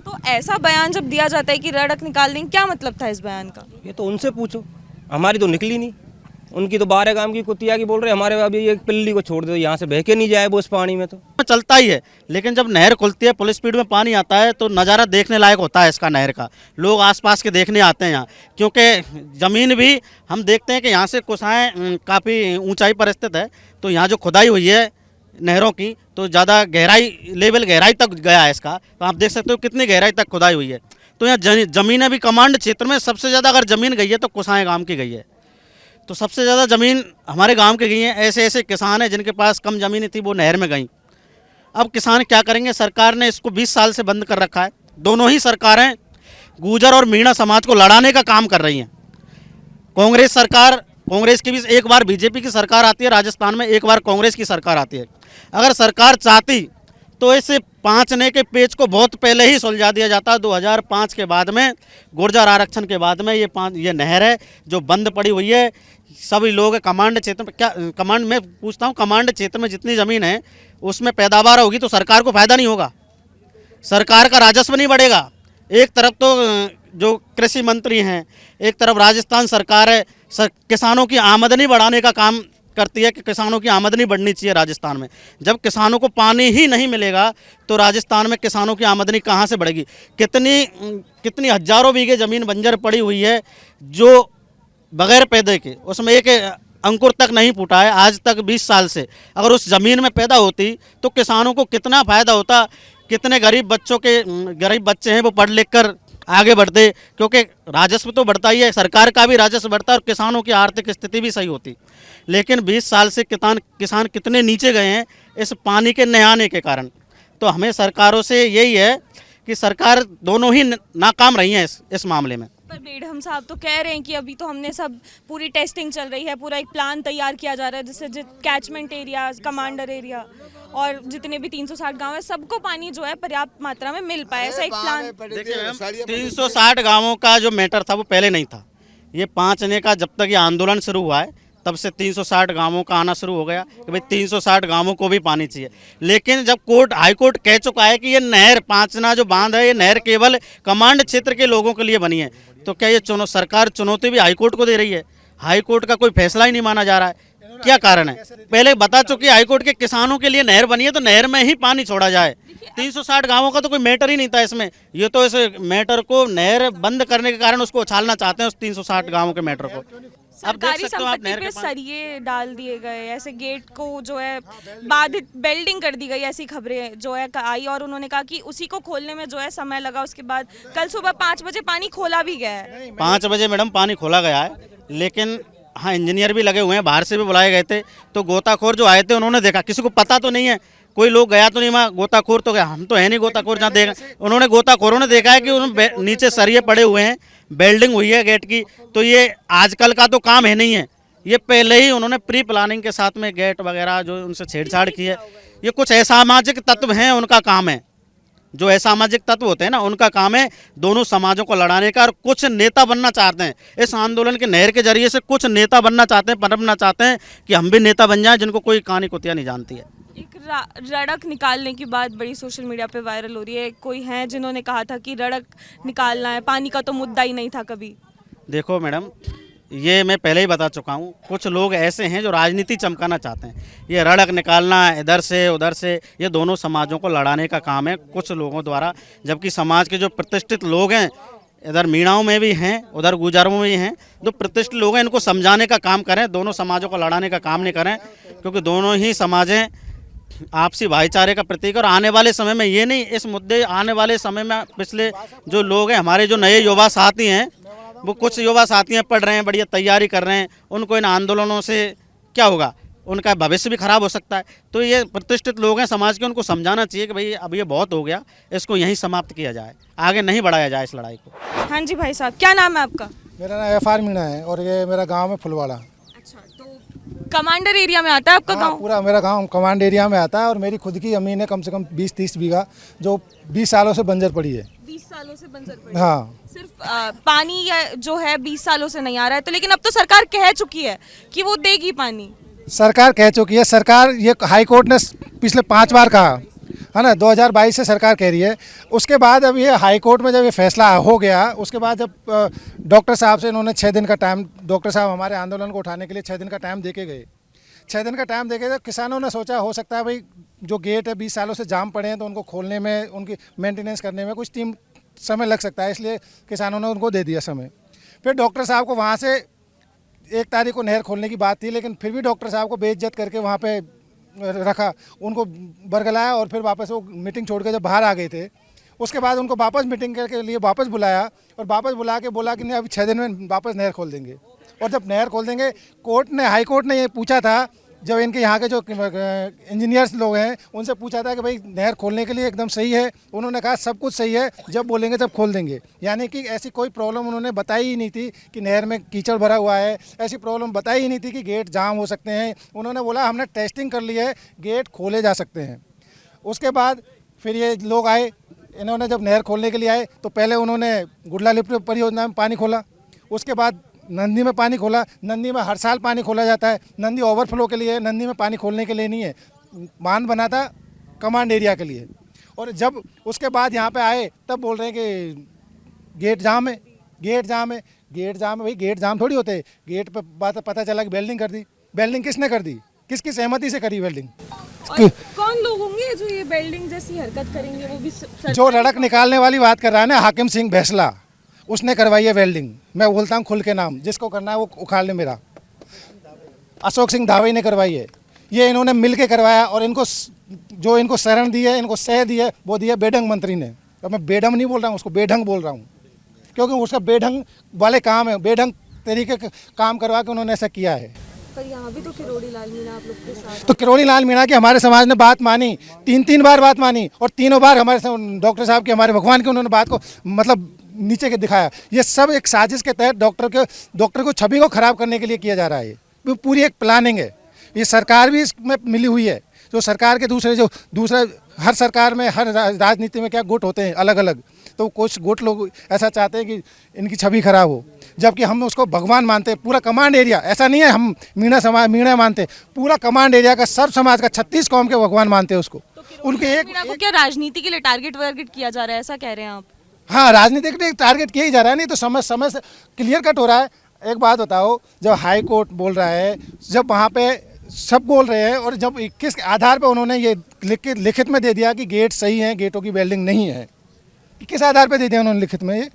तो ऐसा बयान जब दिया जाता है कि रड़क निकाल देंगे, क्या मतलब था इस बयान का? ये तो उनसे पूछो, हमारी तो निकली नहीं। उनकी तो 12 गांव की कुतिया की बोल रहे, हमारे अभी एक पिल्ली को छोड़ दो, यहाँ से बह के नहीं जाए वो उस पानी में। तो चलता ही है, लेकिन जब नहर खुलती है फुल स्पीड में पानी आता है तो नज़ारा देखने लायक होता है इसका, नहर का। लोग आसपास के देखने आते हैं यहाँ, क्योंकि ज़मीन भी हम देखते हैं कि यहाँ से कुसाएँ काफ़ी ऊंचाई पर स्थित है, तो यहाँ जो खुदाई हुई है नहरों की तो ज़्यादा गहराई तक गया है इसका। तो आप देख सकते हो कितनी गहराई तक खुदाई हुई है। तो यहाँ ज़मीन अभी कमांड क्षेत्र में सबसे ज़्यादा अगर ज़मीन गई है तो कुसाएँ गाँव की गई है, तो सबसे ज़्यादा ज़मीन हमारे गांव के गई हैं। ऐसे ऐसे किसान हैं जिनके पास कम ज़मीन थी, वो नहर में गई। अब किसान क्या करेंगे? सरकार ने इसको 20 साल से बंद कर रखा है। दोनों ही सरकारें गुर्जर और मीणा समाज को लड़ाने का काम कर रही हैं। कांग्रेस की भी एक बार बीजेपी की सरकार आती है राजस्थान में, एक बार कांग्रेस की सरकार आती है। अगर सरकार चाहती तो इस 5 ने के पेच को बहुत पहले ही सुलझा दिया जाता। 2005 के बाद में, गुर्जर आरक्षण के बाद में ये नहर है जो बंद पड़ी हुई है। सभी लोग कमांड क्षेत्र में, क्या कमांड में पूछता हूँ, कमांड क्षेत्र में जितनी ज़मीन है उसमें पैदावार होगी तो सरकार को फायदा नहीं होगा, सरकार का राजस्व नहीं बढ़ेगा। एक तरफ तो जो कृषि मंत्री हैं, एक तरफ राजस्थान सरकार है, किसानों की आमदनी बढ़ाने का काम करती है कि किसानों की आमदनी बढ़नी चाहिए राजस्थान में। जब किसानों को पानी ही नहीं मिलेगा तो राजस्थान में किसानों की आमदनी कहाँ से बढ़ेगी? कितनी हजारों बीघे ज़मीन बंजर पड़ी हुई है जो बगैर पैदे के, उसमें एक अंकुर तक नहीं फूटा है आज तक 20 साल से। अगर उस ज़मीन में पैदा होती तो किसानों को कितना फ़ायदा होता, कितने गरीब बच्चे हैं वो पढ़ लिख कर आगे बढ़ते, क्योंकि राजस्व तो बढ़ता ही है, सरकार का भी राजस्व बढ़ता है और किसानों की आर्थिक स्थिति भी सही होती। लेकिन 20 साल से किसान कितने नीचे गए हैं इस पानी के न आने के कारण। तो हमें सरकारों से यही है कि सरकार दोनों ही नाकाम रही हैं इस मामले में। पर बेगम साहब तो कह रहे हैं कि अभी तो हमने सब पूरी टेस्टिंग चल रही है, पूरा एक प्लान तैयार किया जा रहा है जिससे कैचमेंट एरिया, कमांडर एरिया और जितने भी 360 गांव है सबको पानी जो है पर्याप्त मात्रा में मिल पाए, ऐसा एक प्लान। देखिए 360 गांवों का जो मैटर था वो पहले नहीं था। ये 5 ने का जब तक ये आंदोलन शुरू हुआ है तब से 360 गांवों का आना शुरू हो गया कि भाई 360 गांवों को भी पानी चाहिए। लेकिन जब हाई कोर्ट कह चुका है कि ये नहर पांचना जो बांध है ये नहर केवल कमांड क्षेत्र के लोगों के लिए बनी है, तो क्या ये सरकार चुनौती भी हाई कोर्ट को दे रही है? हाई कोर्ट का कोई फैसला ही नहीं माना जा रहा है, क्या कारण है? पहले बता चुकी हाई कोर्ट के किसानों के लिए नहर बनी है तो नहर में ही पानी छोड़ा जाए। 360 गांवों का तो कोई मैटर ही नहीं था इसमें। ये तो इस मैटर को नहर बंद करने के कारण उसको उछालना चाहते हैं, उस 360 गांवों के मैटर को। सरकारी संपत्ति पे सरिये डाल दिए गए, ऐसे गेट को जो है बाधित बेल्डिंग कर दी गई, ऐसी खबरें जो है आई और उन्होंने कहा कि उसी को खोलने में जो है समय लगा। उसके बाद कल सुबह 5 बजे पानी खोला भी गया है। 5 बजे मैडम पानी खोला गया है, लेकिन हाँ इंजीनियर भी लगे हुए हैं, बाहर से भी बुलाए गए थे। तो गोताखोर जो आए थे उन्होंने देखा, किसी को पता तो नहीं है, कोई लोग गया तो नहीं वहाँ, गोताखोर तो गया, हम तो है नहीं गोताखोर जहाँ देखा। उन्होंने गोताखोरों ने देखा है कि उन्होंने नीचे सरिये पड़े हुए हैं, वेल्डिंग हुई है गेट की, तो ये आजकल का तो काम है नहीं है, ये पहले ही उन्होंने प्री प्लानिंग के साथ में गेट वगैरह जो उनसे छेड़छाड़ की है। ये कुछ असामाजिक तत्व हैं, उनका काम है, जो असामाजिक तत्व होते हैं ना, उनका काम है दोनों समाजों को लड़ाने का। और कुछ नेता बनना चाहते हैं इस आंदोलन के नहर के जरिए से, कुछ नेता बनना चाहते हैं, पनपना चाहते हैं कि हम भी नेता बन जाएं, जिनको कोई कहानी कुतिया नहीं जानती है। एक रड़क निकालने की बात बड़ी सोशल मीडिया पे वायरल हो रही है। कोई हैं जिन्होंने कहा था कि रड़क निकालना है, पानी का तो मुद्दा ही नहीं था कभी। देखो मैडम, ये मैं पहले ही बता चुका हूँ, कुछ लोग ऐसे हैं जो राजनीति चमकाना चाहते हैं। ये रड़क निकालना इधर से उधर से, ये दोनों समाजों को लड़ाने का काम है कुछ लोगों द्वारा, जबकि समाज के जो प्रतिष्ठित लोग हैं, इधर मीणाओं में भी हैं, उधर गुजरों में भी हैं, जो प्रतिष्ठित लोग हैं, इनको समझाने का काम करें, दोनों समाजों को लड़ाने का काम नहीं करें, क्योंकि दोनों ही समाजें आपसी भाईचारे का प्रतीक। और आने वाले समय में ये नहीं, इस मुद्दे आने वाले समय में पिछले जो लोग हैं, हमारे जो नए युवा साथी हैं, वो कुछ युवा साथी हैं, पढ़ रहे हैं, बढ़िया तैयारी कर रहे हैं, उनको इन आंदोलनों से क्या होगा, उनका भविष्य भी खराब हो सकता है। तो ये प्रतिष्ठित लोग हैं समाज के, उनको समझाना चाहिए कि भाई अब ये बहुत हो गया, इसको यहीं समाप्त किया जाए, आगे नहीं बढ़ाया जाए इस लड़ाई को। हाँ जी भाई साहब, क्या नाम है आपका? मेरा नाम FR मीणा है और ये मेरा गांव है फुलवाड़ा। अच्छा, तो कमांडर एरिया में आता है आपका गांव? पूरा मेरा गांव कमांड एरिया में आता है और मेरी खुद की ज़मीन है कम से कम 20-30 बीघा, जो 20 सालों से बंजर पड़ी है। 20 सालों से बंजर पड़ी है। हाँ, सिर्फ पानी जो है 20 सालों से नहीं आ रहा है, तो लेकिन अब तो सरकार कह चुकी है कि वो देगी पानी। सरकार कह चुकी है, सरकार ये हाई कोर्ट ने पिछले 5 बार कहा है ना, 2022 से सरकार कह रही है। उसके बाद अब ये हाई कोर्ट में जब ये फैसला हो गया, उसके बाद जब डॉक्टर साहब से इन्होंने 6 दिन का टाइम, डॉक्टर साहब हमारे आंदोलन को उठाने के लिए 6 दिन का टाइम देके गए। 6 दिन का टाइम देके गए, किसानों ने सोचा हो सकता है भाई जो गेट है 20 सालों से जाम पड़े हैं, तो उनको खोलने में, उनकी मेंटेनेंस करने में कुछ समय लग सकता है, इसलिए किसानों ने उनको दे दिया समय। फिर डॉक्टर साहब को वहाँ से 1 तारीख को नहर खोलने की बात थी, लेकिन फिर भी डॉक्टर साहब को बेइज्जत करके वहाँ पे रखा, उनको बरगलाया और फिर वापस वो मीटिंग छोड़ के जब बाहर आ गए थे, उसके बाद उनको वापस मीटिंग के लिए वापस बुलाया और वापस बुला के बोला कि नहीं अभी 6 दिन में वापस नहर खोल देंगे। और जब नहर खोल देंगे, हाई कोर्ट ने ये पूछा था, जब इनके यहाँ के जो इंजीनियर्स लोग हैं उनसे पूछा था कि भाई नहर खोलने के लिए एकदम सही है, उन्होंने कहा सब कुछ सही है, जब बोलेंगे तब खोल देंगे। यानी कि ऐसी कोई प्रॉब्लम उन्होंने बताई ही नहीं थी कि नहर में कीचड़ भरा हुआ है, ऐसी प्रॉब्लम बताई ही नहीं थी कि गेट जाम हो सकते हैं। उन्होंने बोला हमने टेस्टिंग कर ली है, गेट खोले जा सकते हैं। उसके बाद फिर ये लोग आए, इन्होंने जब नहर खोलने के लिए आए तो पहले उन्होंने गुडला लिफ्ट परियोजना में पानी खोला, उसके बाद नंदी में पानी खोला। नंदी में हर साल पानी खोला जाता है, नंदी ओवरफ्लो के लिए, नंदी में पानी खोलने के लिए नहीं है, बांध बना था कमांड एरिया के लिए। और जब उसके बाद यहाँ पे आए तब बोल रहे हैं कि गेट जाम है, गेट जाम है, गेट जाम है। भाई गेट जाम थोड़ी होते, गेट पे बात पता चला कि वेल्डिंग कर दी। वेल्डिंग किसने कर दी, किसकी सहमति से करी वेल्डिंग? कौन लोग होंगे जो ये वेल्डिंग जैसी हरकत करेंगे? वो भी जो रड़क निकालने वाली बात कर रहा है ना, हाकिम सिंह भैसला, उसने करवाई है वेल्डिंग। मैं बोलता हूँ खुल के नाम, जिसको करना है वो उखाड़ ले मेरा। अशोक सिंह धावे ने करवाई है, ये इन्होंने मिल के करवाया। और इनको जो इनको शरण दी है, इनको सह दी है, वो दी है बेढंग मंत्री ने। तो मैं बेढंग नहीं बोल रहा हूँ, उसको बेढंग बोल रहा हूँ, क्योंकि उसका बेढंग वाले काम है, बेढंग तरीके का काम करवा के उन्होंने ऐसा किया है। पर यहाँ भी तो किरोड़ी लाल मीणा आप लोग के साथ, तो किरोड़ी लाल मीणा की हमारे समाज ने बात मानी, 3 बार बात मानी, और तीनों बार हमारे डॉक्टर साहब की, हमारे भगवान की उन्होंने बात को मतलब नीचे के दिखाया। ये सब एक साजिश के तहत डॉक्टर को छवि को खराब करने के लिए किया जा रहा है। ये पूरी एक प्लानिंग है। ये सरकार भी इसमें मिली हुई है। जो सरकार के दूसरे हर सरकार में, हर राजनीति में क्या गुट होते हैं अलग अलग, तो कुछ गुट लोग ऐसा चाहते हैं कि इनकी छवि खराब हो, जबकि हम उसको भगवान मानते हैं। पूरा कमांड एरिया, ऐसा नहीं है हम मीणा मानते, पूरा कमांड एरिया का सर्व समाज का 36 कौम के भगवान मानते हैं उसको। उनके एक क्या राजनीति के लिए टारगेट किया जा रहा है, ऐसा कह रहे हैं आप? हाँ, राजनीति के लिए टारगेट किया ही जा रहा है, नहीं तो समय से क्लियर कट हो रहा है। एक बात बताओ, जब हाई कोर्ट बोल रहा है, जब वहाँ पे सब बोल रहे हैं, और जब किस आधार पे उन्होंने ये लिखित में दे दिया कि गेट सही है, गेटों की वेल्डिंग नहीं है, किस आधार पे दे दिया उन्होंने लिखित में? ये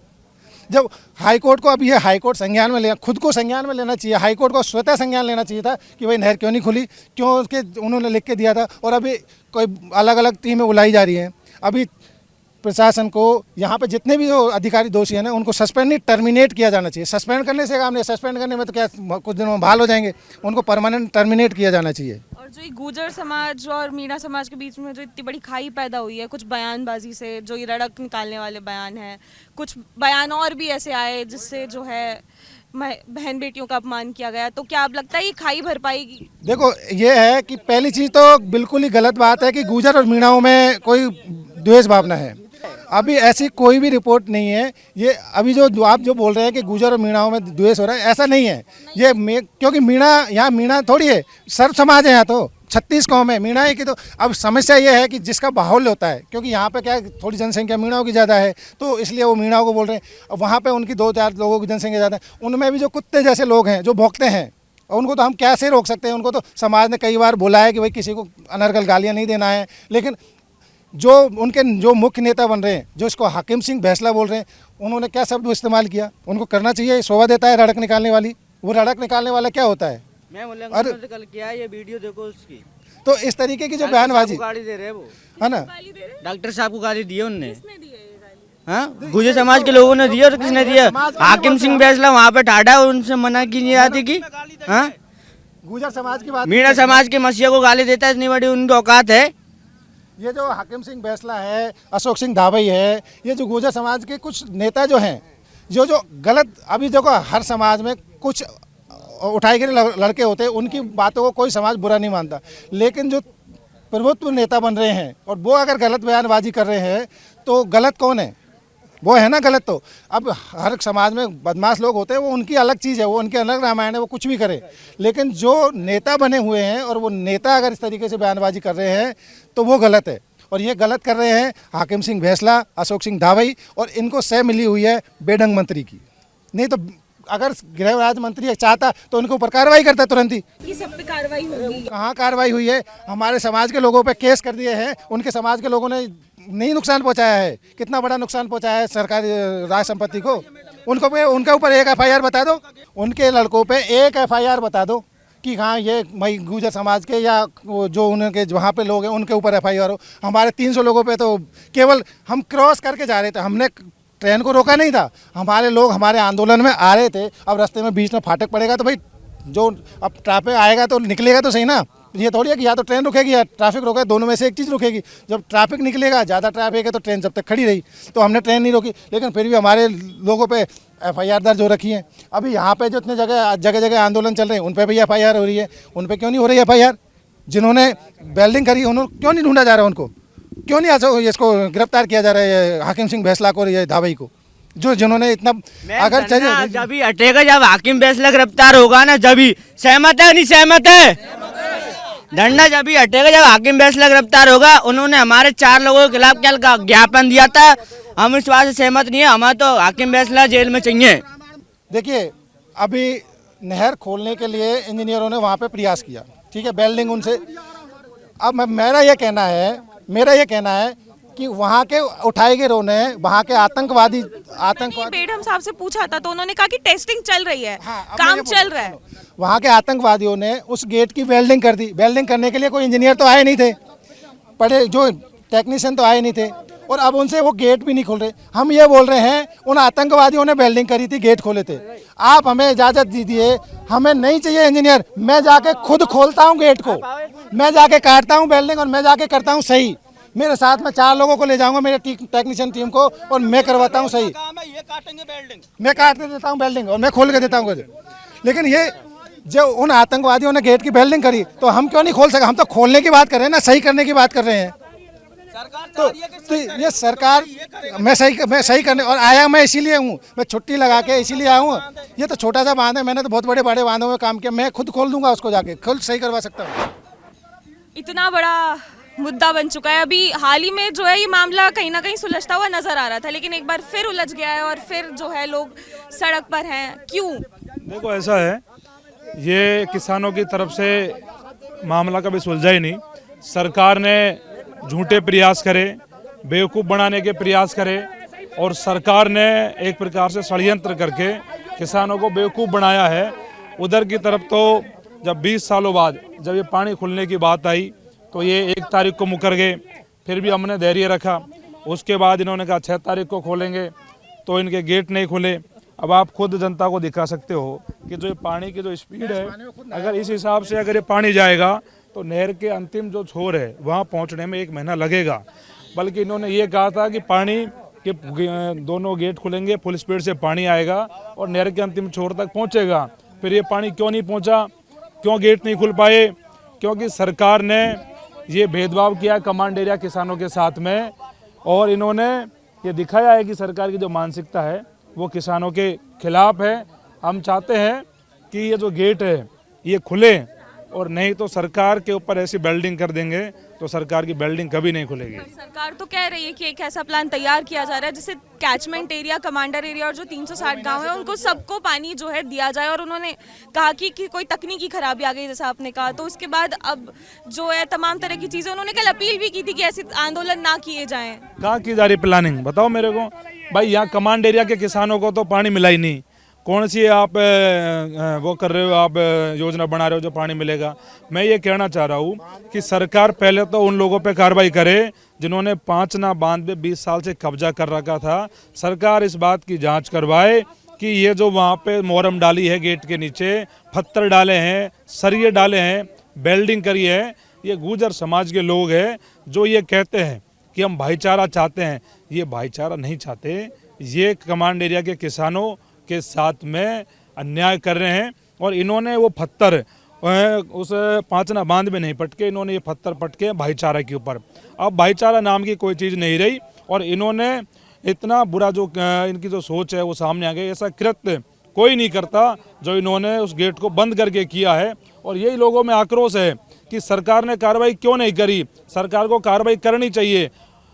जब हाई कोर्ट को, अब ये हाई कोर्ट संज्ञान में लेना, खुद को संज्ञान में लेना चाहिए। हाई कोर्ट को स्वतः संज्ञान लेना चाहिए था कि भाई नहर क्यों नहीं खुली, क्यों उसके उन्होंने लिख के दिया था। और अभी कोई अलग अलग टीमें बुलाई जा रही हैं। अभी प्रशासन को यहाँ पे जितने भी जो अधिकारी दोषी हैं ना उनको सस्पेंड नहीं टर्मिनेट किया जाना चाहिए। सस्पेंड करने से काम नहीं, सस्पेंड करने में तो क्या कुछ दिनों में बहाल हो जाएंगे, उनको परमानेंट टर्मिनेट किया जाना चाहिए। और जो ये गुर्जर समाज और मीणा समाज के बीच में जो इतनी बड़ी खाई पैदा हुई है कुछ बयानबाजी से, जो ये रड़क निकालने वाले बयान हैं, कुछ बयान और भी ऐसे आए जिससे जो है बहन बेटियों का अपमान किया गया, तो क्या अब लगता है ये खाई भर पाएगी? देखो ये है कि पहली चीज़ तो बिल्कुल ही गलत बात है कि गुर्जर और मीणाओं में कोई द्वेष भावना है। अभी ऐसी कोई भी रिपोर्ट नहीं है। ये अभी जो आप जो बोल रहे हैं कि गुर्जर और मीणाओं में द्वेष हो रहा है, ऐसा नहीं है। ये क्योंकि मीणा यहाँ मीणा थोड़ी है, सर्व समाज है यहाँ तो 36 कौम है, मीणा है कि तो अब समस्या ये है कि जिसका बाहुल्य होता है, क्योंकि यहाँ पे क्या है थोड़ी जनसंख्या मीणाओं की ज़्यादा है तो इसलिए वो मीणाओं को बोल रहे हैं। अब वहाँ पे उनकी 2-4 लोगों की जनसंख्या ज़्यादा है, उनमें भी जो कुत्ते जैसे लोग हैं जो भौंकते हैं, और उनको तो हम कैसे रोक सकते हैं? उनको तो समाज ने कई बार बोला है कि भाई किसी को अनर्गल गालियाँ नहीं देना है, लेकिन जो मुख्य नेता बन रहे हैं, जो इसको हाकिम सिंह बैसला बोल रहे हैं, उन्होंने क्या शब्द इस्तेमाल किया? उनको करना चाहिए, शोभा देता है रड़क निकालने वाली। वो रड़क निकालने वाला क्या होता है? मैं कल किया ये वीडियो देखो उसकी, तो इस तरीके की जो बयानबाजी गाली दे रहे हैं वो, है ना, डॉक्टर साहब को गाली दी है उनने। हाँ, गुर्जर समाज के लोगों ने दिया और किसने दिया? हाकिम सिंह बैसला वहाँ पे ठाड़ा, उनसे मना की नहीं आती की। हाँ, गुर्जर समाज की बात, मीणा समाज के मसीहा को गाली देता है, इतनी बड़ी उनकी औकात है। ये जो हाकिम सिंह बैसला है, अशोक सिंह धावई है, ये जो गुर्जर समाज के कुछ नेता जो हैं, जो गलत, अभी देखो हर समाज में कुछ उठाए गए लड़के होते हैं, उनकी बातों को कोई समाज बुरा नहीं मानता, लेकिन जो प्रभुत्व नेता बन रहे हैं और वो अगर गलत बयानबाजी कर रहे हैं तो गलत कौन है? वो है ना गलत। तो अब हर समाज में बदमाश लोग होते हैं, वो उनकी अलग चीज़ है, वो उनकी अलग रामायण है, वो कुछ भी करे, लेकिन जो नेता बने हुए हैं और वो नेता अगर इस तरीके से बयानबाजी कर रहे हैं तो वो गलत है। और ये गलत कर रहे हैं हाकिम सिंह बैसला, अशोक सिंह धावई, और इनको सह मिली हुई है बेढंग मंत्री की। नहीं तो अगर गृह राज्य मंत्री चाहता तो उनके ऊपर कार्रवाई करता तुरंत ही। ये सब पे कार्रवाई होगी? कहाँ कार्रवाई हुई है? हमारे समाज के लोगों पे केस कर दिए हैं, उनके समाज के लोगों ने नहीं नुकसान पहुंचाया है। कितना बड़ा नुकसान पहुंचाया है सरकारी राज संपत्ति को? उनके ऊपर एक FIR बता दो, उनके लड़कों पे एक FIR बता दो कि हाँ ये मई गुर्जर समाज के या जो उनके वहाँ पे लोग हैं उनके ऊपर FIR हो। हमारे 300 लोगों पे तो केवल हम क्रॉस करके जा रहे थे, हमने ट्रेन को रोका नहीं था, हमारे लोग हमारे आंदोलन में आ रहे थे। अब रास्ते में बीच में फाटक पड़ेगा तो भाई जो अब ट्रैफिक आएगा तो निकलेगा तो सही ना। ये थोड़ी है कि या तो ट्रेन रुकेगी या ट्रैफिक रोकेगा, दोनों में से एक चीज़ रुकेगी। जब ट्रैफिक निकलेगा, ज़्यादा ट्रैफिक है तो ट्रेन जब तक खड़ी रही, तो हमने ट्रेन नहीं रोकी, लेकिन फिर भी हमारे लोगों पे FIR दर्ज हो रखी है। अभी यहाँ पे जो इतने जगह आंदोलन चल रहे हैं उन पर भी FIR हो रही है। उन पर क्यों नहीं हो रही FIR? जिन्होंने वेल्डिंग करी उन्होंने क्यों नहीं ढूंढा जा रहा? उनको क्यों नहीं इसको गिरफ्तार किया जा रहा है, हाकिम सिंह बैसला को और ये धावई को, जिन्होंने इतना अगर जब ही हटेगा, जब हाकिम बैसला गिरफ्तार होगा ना, जब ही। सहमत है नहीं सहमत है? धरना जब ही हटेगा जब हाकिम बैसला गिरफ्तार होगा। उन्होंने हमारे 4 लोगों के खिलाफ क्या ज्ञापन दिया था, हम इस बात से सहमत नहीं है, हमें तो हाकिम बैसला जेल में चाहिए। देखिए अभी नहर खोलने के लिए इंजीनियरों ने वहाँ पे प्रयास किया, ठीक है, वेल्डिंग उनसे। अब मेरा ये कहना है कि वहाँ के उठाए गए रोने, वहाँ के आतंकवादी बेडम साहब से पूछा था तो उन्होंने कहा कि टेस्टिंग चल रही है, काम चल रहा है। वहाँ के आतंकवादियों ने उस गेट की वेल्डिंग कर दी। वेल्डिंग करने के लिए कोई इंजीनियर तो आए नहीं थे, पढ़े जो टेक्नीशियन तो आए नहीं थे, और अब उनसे वो गेट भी नहीं खोल रहे। हम ये बोल रहे हैं उन आतंकवादियों ने वेल्डिंग करी थी, गेट खोले थे, आप हमें इजाज़त दीजिए, हमें नहीं चाहिए इंजीनियर, मैं जाके खुद खोलता हूँ गेट को, मैं जाके काटता हूँ वेल्डिंग और मैं जाके करता हूँ सही। मेरे साथ में 4 लोगों को ले जाऊंगा, मेरे टेक्नीशियन टीम को, और मैं करवाता हूँ सही। मैं काट के देता हूँ वेल्डिंग और मैं खोल के देता हूँ। लेकिन ये जो उन आतंकवादियों ने गेट की वेल्डिंग करी तो हम क्यों नहीं खोल सके? हम तो खोलने की बात कर रहे हैं ना, सही करने की बात कर रहे हैं। तो ये सरकार, मैं सही करने और आया मैं इसीलिए हूँ, मैं छुट्टी लगा के इसीलिए आया हूँ। ये तो छोटा सा बांध है, मैंने तो बहुत बड़े बांधों में काम किया, मैं खुद खोल दूंगा उसको, जाके खुद सही करवा सकता हूँ। इतना बड़ा मुद्दा बन चुका है। अभी हाल ही में जो है ये मामला कहीं ना कहीं सुलझता हुआ नजर आ रहा था, लेकिन एक बार फिर उलझ गया है और फिर जो है लोग सड़क पर हैं। क्यों? देखो ऐसा है, ये किसानों की तरफ से मामला कभी सुलझा ही नहीं। सरकार ने झूठे प्रयास करे, बेवकूफ़ बनाने के प्रयास करे, और सरकार ने एक प्रकार से षड्यंत्र करके किसानों को बेवकूफ़ बनाया है। उधर की तरफ तो जब 20 सालों बाद जब ये पानी खुलने की बात आई तो ये 1 तारीख को मुकर गए, फिर भी हमने धैर्य रखा। उसके बाद इन्होंने कहा 6 तारीख को खोलेंगे, तो इनके गेट नहीं खुले। अब आप खुद जनता को दिखा सकते हो कि जो ये पानी की जो स्पीड है, अगर इस हिसाब से अगर ये पानी जाएगा तो नहर के अंतिम जो छोर है वहाँ पहुँचने में 1 महीना लगेगा। बल्कि इन्होंने ये कहा था कि पानी के दोनों गेट खुलेंगे, फुल स्पीड से पानी आएगा और नहर के अंतिम छोर तक पहुँचेगा। फिर ये पानी क्यों नहीं पहुँचा, क्यों गेट नहीं खुल पाए? क्योंकि सरकार ने ये भेदभाव किया कमांड एरिया किसानों के साथ में, और इन्होंने ये दिखाया है कि सरकार की जो मानसिकता है वो किसानों के खिलाफ है। हम चाहते हैं कि ये जो गेट है ये खुले, और नहीं तो सरकार के ऊपर ऐसी बिल्डिंग कर देंगे तो सरकार की बिल्डिंग कभी नहीं खुलेगी। सरकार तो कह रही है कि एक ऐसा प्लान तैयार किया जा रहा है जिससे कैचमेंट एरिया, कमांडर एरिया और जो 360 गांव है उनको सबको पानी जो है दिया जाए। और उन्होंने कहा कि कोई तकनीकी खराबी आ गई जैसा आपने कहा, तो उसके बाद अब जो है तमाम तरह की चीज़ें, उन्होंने कल अपील भी की थी कि ऐसे आंदोलन ना किए जाएँ। कहाँ की जा रही प्लानिंग बताओ मेरे को भाई। यहाँ कमांड एरिया के किसानों को तो पानी मिला ही नहीं। कौन सी आप वो कर रहे हो, आप योजना बना रहे हो जो पानी मिलेगा? मैं ये कहना चाह रहा हूँ कि सरकार पहले तो उन लोगों पे कार्रवाई करे जिन्होंने 5 ना बांध पे 20 साल से कब्जा कर रखा था। सरकार इस बात की जांच करवाए कि ये जो वहाँ पे मोहरम डाली है, गेट के नीचे पत्थर डाले हैं, सरिये डाले हैं, बेल्डिंग करी है, ये गुर्जर समाज के लोग हैं जो ये कहते हैं कि हम भाईचारा चाहते हैं। ये भाईचारा नहीं चाहते, ये कमांड एरिया के किसानों के साथ में अन्याय कर रहे हैं। और इन्होंने वो पत्थर उस 5 ना बांध में नहीं पटके, इन्होंने ये पत्थर पटके भाईचारा के ऊपर। अब भाईचारा नाम की कोई चीज़ नहीं रही, और इन्होंने इतना बुरा जो इनकी जो सोच है वो सामने आ गई। ऐसा कृत्य कोई नहीं करता जो इन्होंने उस गेट को बंद करके किया है। और यही लोगों में आक्रोश है कि सरकार ने कार्रवाई क्यों नहीं करी। सरकार को कार्रवाई करनी चाहिए,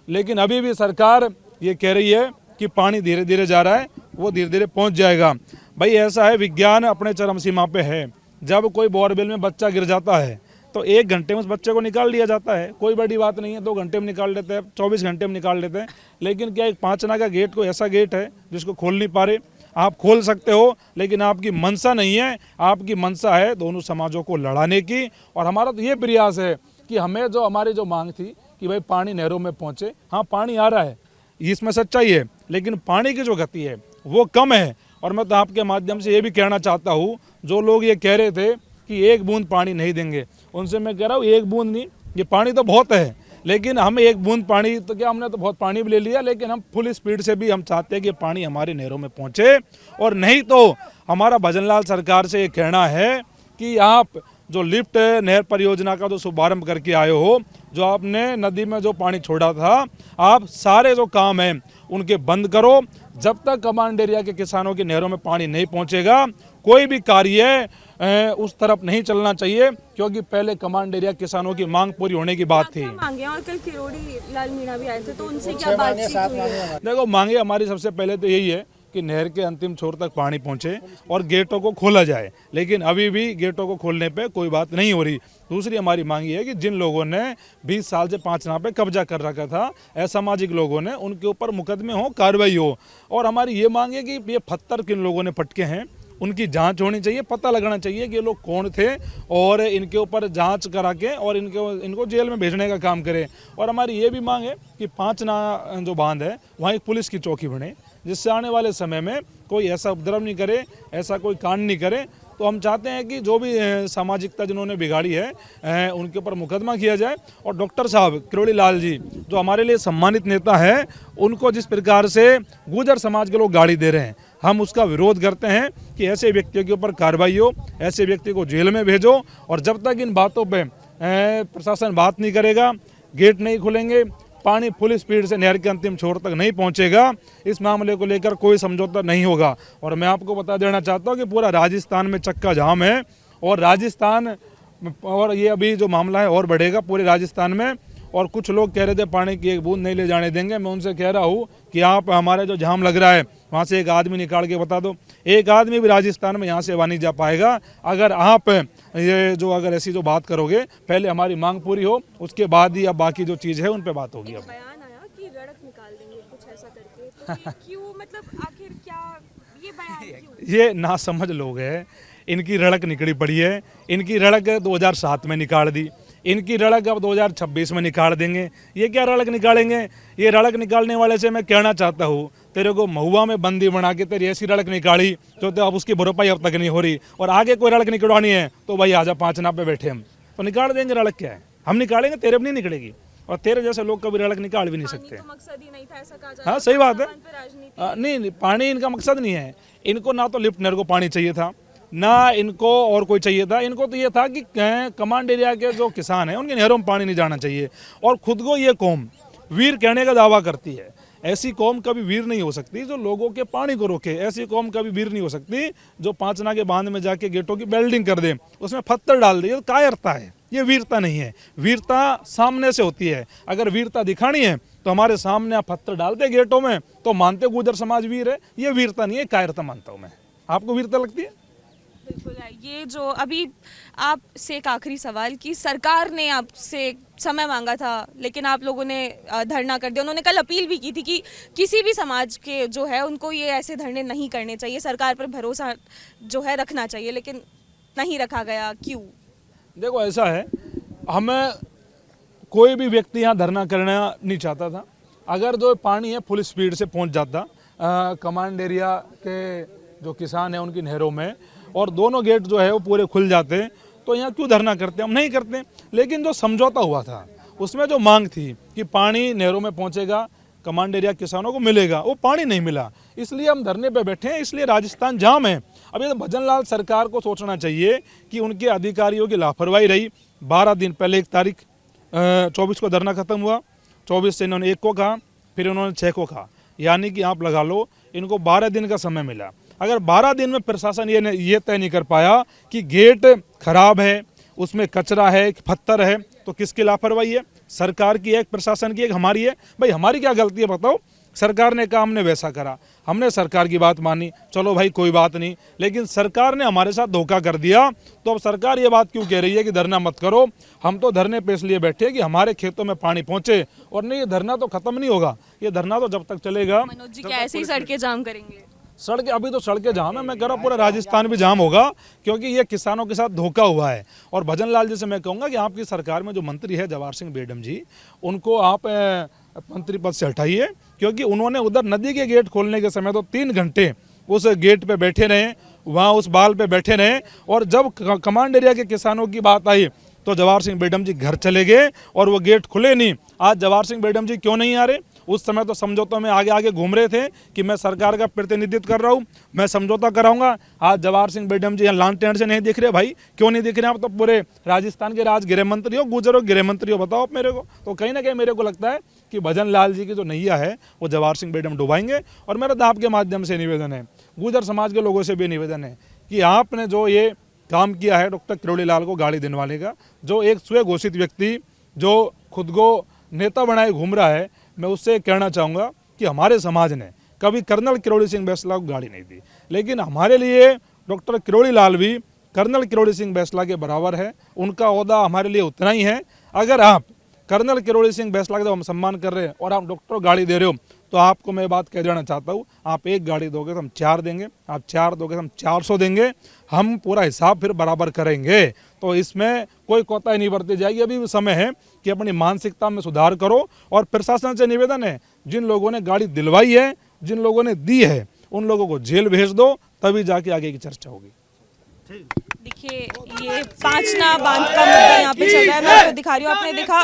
लेकिन अभी भी सरकार ये कह रही है कि पानी धीरे धीरे जा रहा है, वो धीरे धीरे पहुंच जाएगा। भाई ऐसा है, विज्ञान अपने चरम सीमा पे है। जब कोई बोरवेल में बच्चा गिर जाता है तो 1 घंटे में उस बच्चे को निकाल लिया जाता है, कोई बड़ी बात नहीं है। 2 घंटे में निकाल लेते हैं, 24 घंटे में निकाल लेते हैं। लेकिन क्या एक 5 आना का गेट को ऐसा गेट है जिसको खोल नहीं पा रहे? आप खोल सकते हो, लेकिन आपकी मंशा नहीं है। आपकी मंशा है दोनों समाजों को लड़ाने की। और हमारा तो ये प्रयास है कि हमें जो हमारी जो मांग थी कि भाई पानी नहरों में पहुँचे, हाँ पानी आ रहा है, इसमें सच्चाई है, लेकिन पानी की जो गति है वो कम है। और मैं तो आपके माध्यम से ये भी कहना चाहता हूँ, जो लोग ये कह रहे थे कि 1 बूंद पानी नहीं देंगे, उनसे मैं कह रहा हूँ 1 बूंद नहीं, ये पानी तो बहुत है, लेकिन हम 1 बूंद पानी तो क्या, हमने तो बहुत पानी भी ले लिया, लेकिन हम फुल स्पीड से भी हम चाहते हैं कि पानी हमारी नहरों में पहुँचे। और नहीं तो हमारा भजनलाल सरकार से ये कहना है कि आप जो लिफ्ट नहर परियोजना का जो शुभारंभ करके आए हो, जो आपने नदी में जो पानी छोड़ा था, आप सारे जो काम हैं उनके बंद करो। जब तक कमांड एरिया के किसानों की नहरों में पानी नहीं पहुंचेगा, कोई भी कार्य उस तरफ नहीं चलना चाहिए, क्योंकि पहले कमांड एरिया किसानों की मांग पूरी होने की बात थी। मांगे, और कल किरोड़ी लाल मीणा भी आए थे, तो उनसे क्या बातचीत हुई है? देखो, मांगे हमारी सबसे पहले तो यही है कि नहर के अंतिम छोर तक पानी पहुंचे और गेटों को खोला जाए, लेकिन अभी भी गेटों को खोलने पे कोई बात नहीं हो रही। दूसरी हमारी मांग ये है कि जिन लोगों ने 20 साल से 5 नाव पे कब्जा कर रखा था, असामाजिक लोगों ने, उनके ऊपर मुकदमे हो, कार्रवाई हो। और हमारी ये मांग है कि ये पत्थर किन लोगों ने पटके हैं उनकी जांच होनी चाहिए, पता लगाना चाहिए कि ये लोग कौन थे, और इनके ऊपर जांच करा के और इनको जेल में भेजने का काम करें। और हमारी ये भी मांग है कि 5 ना जो बांध है वहाँ एक पुलिस की चौकी बने, जिससे आने वाले समय में कोई ऐसा उपद्रव नहीं करे, ऐसा कोई कांड नहीं करे। तो हम चाहते हैं कि जो भी सामाजिकता जिन्होंने बिगाड़ी है उनके ऊपर मुकदमा किया जाए। और डॉक्टर साहब किरोड़ी लाल जी, जो हमारे लिए सम्मानित नेता हैं, उनको जिस प्रकार से गुर्जर समाज के लोग गाड़ी दे रहे हैं, हम उसका विरोध करते हैं कि ऐसे व्यक्तियों के ऊपर कार्रवाई हो, ऐसे व्यक्ति को जेल में भेजो। और जब तक इन बातों पे प्रशासन बात नहीं करेगा, गेट नहीं खुलेंगे, पानी फुल स्पीड से नहर के अंतिम छोर तक नहीं पहुंचेगा, इस मामले को लेकर कोई समझौता नहीं होगा। और मैं आपको बता देना चाहता हूं कि पूरा राजस्थान में चक्का जाम है, और राजस्थान, और ये अभी जो मामला है और बढ़ेगा पूरे राजस्थान में। और कुछ लोग कह रहे थे पानी की 1 बूंद नहीं ले जाने देंगे। मैं उनसे कह रहा हूँ कि आप हमारे जो जाम लग रहा है वहाँ से एक आदमी निकाल के बता दो। एक आदमी भी राजस्थान में यहाँ से वहाँ नहीं जा पाएगा अगर आप ये जो अगर ऐसी जो बात करोगे। पहले हमारी मांग पूरी हो, उसके बाद ही अब बाकी जो चीज़ है उन पर बात होगी। अब बयान आया कि रड़क निकाल देंगे कुछ ऐसा करके, तो ये क्यों, मतलब आखिर क्या ये बयान क्यों? ये नासमझ लोग हैं, इनकी रड़क निकली पड़ी है। इनकी रड़क 2007 में निकाल दी, इनकी रड़क अब 2026 में निकाल देंगे। ये क्या रड़क निकालेंगे? ये रड़क निकालने वाले से मैं कहना चाहता हूँ, तेरे को महुआ में बंदी बना के तेरी ऐसी रड़क निकाली तो अब उसकी भरपाई अब तक नहीं हो रही, और आगे कोई रड़क निकलवानी है तो भाई आजा 5 नाप पे बैठे हम तो निकाल देंगे। रड़क क्या है, हम निकालेंगे, तेरे भी नहीं निकलेगी, और तेरे जैसे लोग कभी रड़क निकाल भी नहीं सकते। तो मकसद ही नहीं था, ऐसा कहा जा हाँ सही बात है। राजनीति नहीं, पानी इनका मकसद नहीं है। इनको ना तो लिफ्ट नहर को पानी चाहिए था, ना इनको और कोई चाहिए था। इनको तो ये था कि कमांड एरिया के जो किसान हैं उनके नहरों में पानी नहीं जाना चाहिए। और खुद को ये कौम वीर कहने का दावा करती है। ऐसी कौम कभी वीर नहीं हो सकती जो लोगों के पानी को रोके। ऐसी कौम कभी वीर नहीं हो सकती जो पांचना के बांध में जाके गेटों की बेल्डिंग कर दे, उसमें पत्थर डाल दे। ये कायरता है, ये वीरता नहीं है। वीरता सामने से होती है। अगर वीरता दिखानी है तो हमारे सामने आप पत्थर डालते गेटों में तो मानते गुर्जर समाज वीर है। ये वीरता नहीं है, कायरता मानता हूँ मैं। आपको वीरता लगती है? बिल्कुल है। ये जो अभी आपसे एक आखिरी सवाल कि सरकार ने आपसे समय मांगा था लेकिन आप लोगों ने धरना कर दिया। उन्होंने कल अपील भी की थी कि किसी भी समाज के जो है उनको ये ऐसे धरने नहीं करने चाहिए, सरकार पर भरोसा जो है रखना चाहिए, लेकिन नहीं रखा गया। क्यों? देखो ऐसा है, हमें कोई भी व्यक्ति यहाँ धरना करना नहीं चाहता था। अगर जो पानी है फुल स्पीड से पहुँच जाता कमांड एरिया के जो किसान हैं उनकी नहरों में, और दोनों गेट जो है वो पूरे खुल जाते, तो यहाँ क्यों धरना करते? हम नहीं करते। लेकिन जो समझौता हुआ था उसमें जो मांग थी कि पानी नहरों में पहुँचेगा, कमांड एरिया किसानों को मिलेगा, वो पानी नहीं मिला, इसलिए हम धरने पे बैठे हैं। इसलिए राजस्थान जाम है। अब ये तो भजन लाल सरकार को सोचना चाहिए कि उनके अधिकारियों की लापरवाही रही। 12 दिन पहले 1 तारीख 24 को धरना खत्म हुआ, 24 से इन्होंने 1 को कहा, फिर उन्होंने 6 को कहा, यानी कि आप लगा लो इनको 12 दिन का समय मिला। अगर 12 दिन में प्रशासन ये तय नहीं कर पाया कि गेट खराब है, उसमें कचरा है, पत्थर है, तो किसकी लापरवाही है? सरकार की है, प्रशासन की है, हमारी है? भाई हमारी क्या गलती है बताओ? सरकार ने कहा हमने वैसा करा, हमने सरकार की बात मानी, चलो भाई कोई बात नहीं। लेकिन सरकार ने हमारे साथ धोखा कर दिया, तो अब सरकार ये बात क्यों कह रही है कि धरना मत करो? हम तो धरने पे इसलिए बैठे कि हमारे खेतों में पानी पहुंचे। और नहीं, ये धरना तो खत्म नहीं होगा, ये धरना तो जब तक चलेगा। मनोज जी क्या ऐसे ही सड़कें जाम करेंगे? सड़कें अभी तो सड़कें जाम है, मैं कह रहा हूँ पूरा राजस्थान भी जाम होगा, क्योंकि ये किसानों के साथ धोखा हुआ है। और भजन लाल जी से मैं कहूँगा कि आपकी सरकार में जो मंत्री है जवाहर सिंह बेडम जी, उनको आप मंत्री पद से हटाइए, क्योंकि उन्होंने उधर नदी के गेट खोलने के समय तो 3 घंटे उस गेट पे बैठे रहे, वहाँ उस बाल पे बैठे रहे, और जब कमांड एरिया के किसानों की बात आई तो जवाहर सिंह बेडम जी घर चले गए और वो गेट खुले नहीं। आज जवाहर सिंह बेडम जी क्यों नहीं आ रहे? उस समय तो समझौतों में आगे आगे घूम रहे थे कि मैं सरकार का प्रतिनिधित्व कर रहा हूँ, मैं समझौता कराऊंगा। आज जवाहर सिंह बेडम जी यहाँ लांटेन से नहीं दिख रहे। भाई क्यों नहीं दिख रहे? आप तो पूरे राजस्थान के राज गृह मंत्री हो, गुजर हो, गृह मंत्री हो, बताओ आप मेरे को। तो कहीं ना कहीं मेरे को लगता है कि भजन लाल जी की जो नैया है वो जवाहर सिंह बेडम डुबाएंगे। और मेरा तो आपके माध्यम से निवेदन है, गुजर समाज के लोगों से भी निवेदन है कि आपने जो ये काम किया है डॉक्टर किरोड़ी लाल को गाड़ी दिलवाने का, जो एक स्वयं घोषित व्यक्ति जो खुद को नेता बनाए घूम रहा है, मैं उससे कहना चाहूँगा कि हमारे समाज ने कभी कर्नल किरोड़ी सिंह बैसला को गाड़ी नहीं दी, लेकिन हमारे लिए डॉक्टर किरोड़ी लाल भी कर्नल किरोड़ी सिंह बैसला के बराबर है। उनका ओहदा हमारे लिए उतना ही है। अगर आप कर्नल किरोड़ी सिंह बैसला का जब हम सम्मान कर रहे हैं और आप डॉक्टर को गाड़ी दे रहे हो, तो आपको मैं बात कह देना चाहता हूँ, आप 1 गाड़ी दोगे तो हम 4 देंगे, आप 4 दोगे तो हम 400 देंगे, हम पूरा हिसाब फिर बराबर करेंगे। तो इसमें कोई कोताही नहीं बरती जाएगी। अभी भी समय है कि अपनी मानसिकता में सुधार करो। और प्रशासन से निवेदन है, जिन लोगों ने गाड़ी दिलवाई है, जिन लोगों ने दी है, उन लोगों को जेल भेज दो, तभी जाके आगे की चर्चा होगी। देखिए ये पांचना बांध का मुद्दा यहाँ पे चल रहा है। मैं आपको दिखा रही हूँ, आपने देखा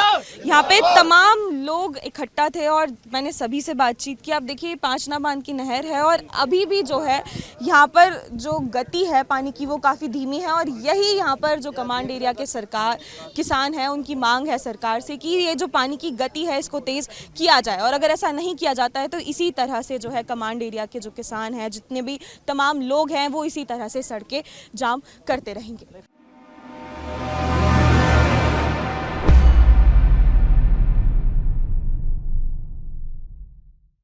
यहाँ पे तमाम लोग इकट्ठा थे और मैंने सभी से बातचीत की। आप देखिए पांचना बांध की नहर है और अभी भी जो है यहाँ पर जो गति है पानी की वो काफ़ी धीमी है। और यही यहाँ पर जो कमांड एरिया के सरकार किसान है उनकी मांग है सरकार से कि ये जो पानी की गति है इसको तेज़ किया जाए। और अगर ऐसा नहीं किया जाता है तो इसी तरह से जो है कमांड एरिया के जो किसान हैं, जितने भी तमाम लोग हैं, वो इसी तरह से सड़कें जाम करते रहेंगे।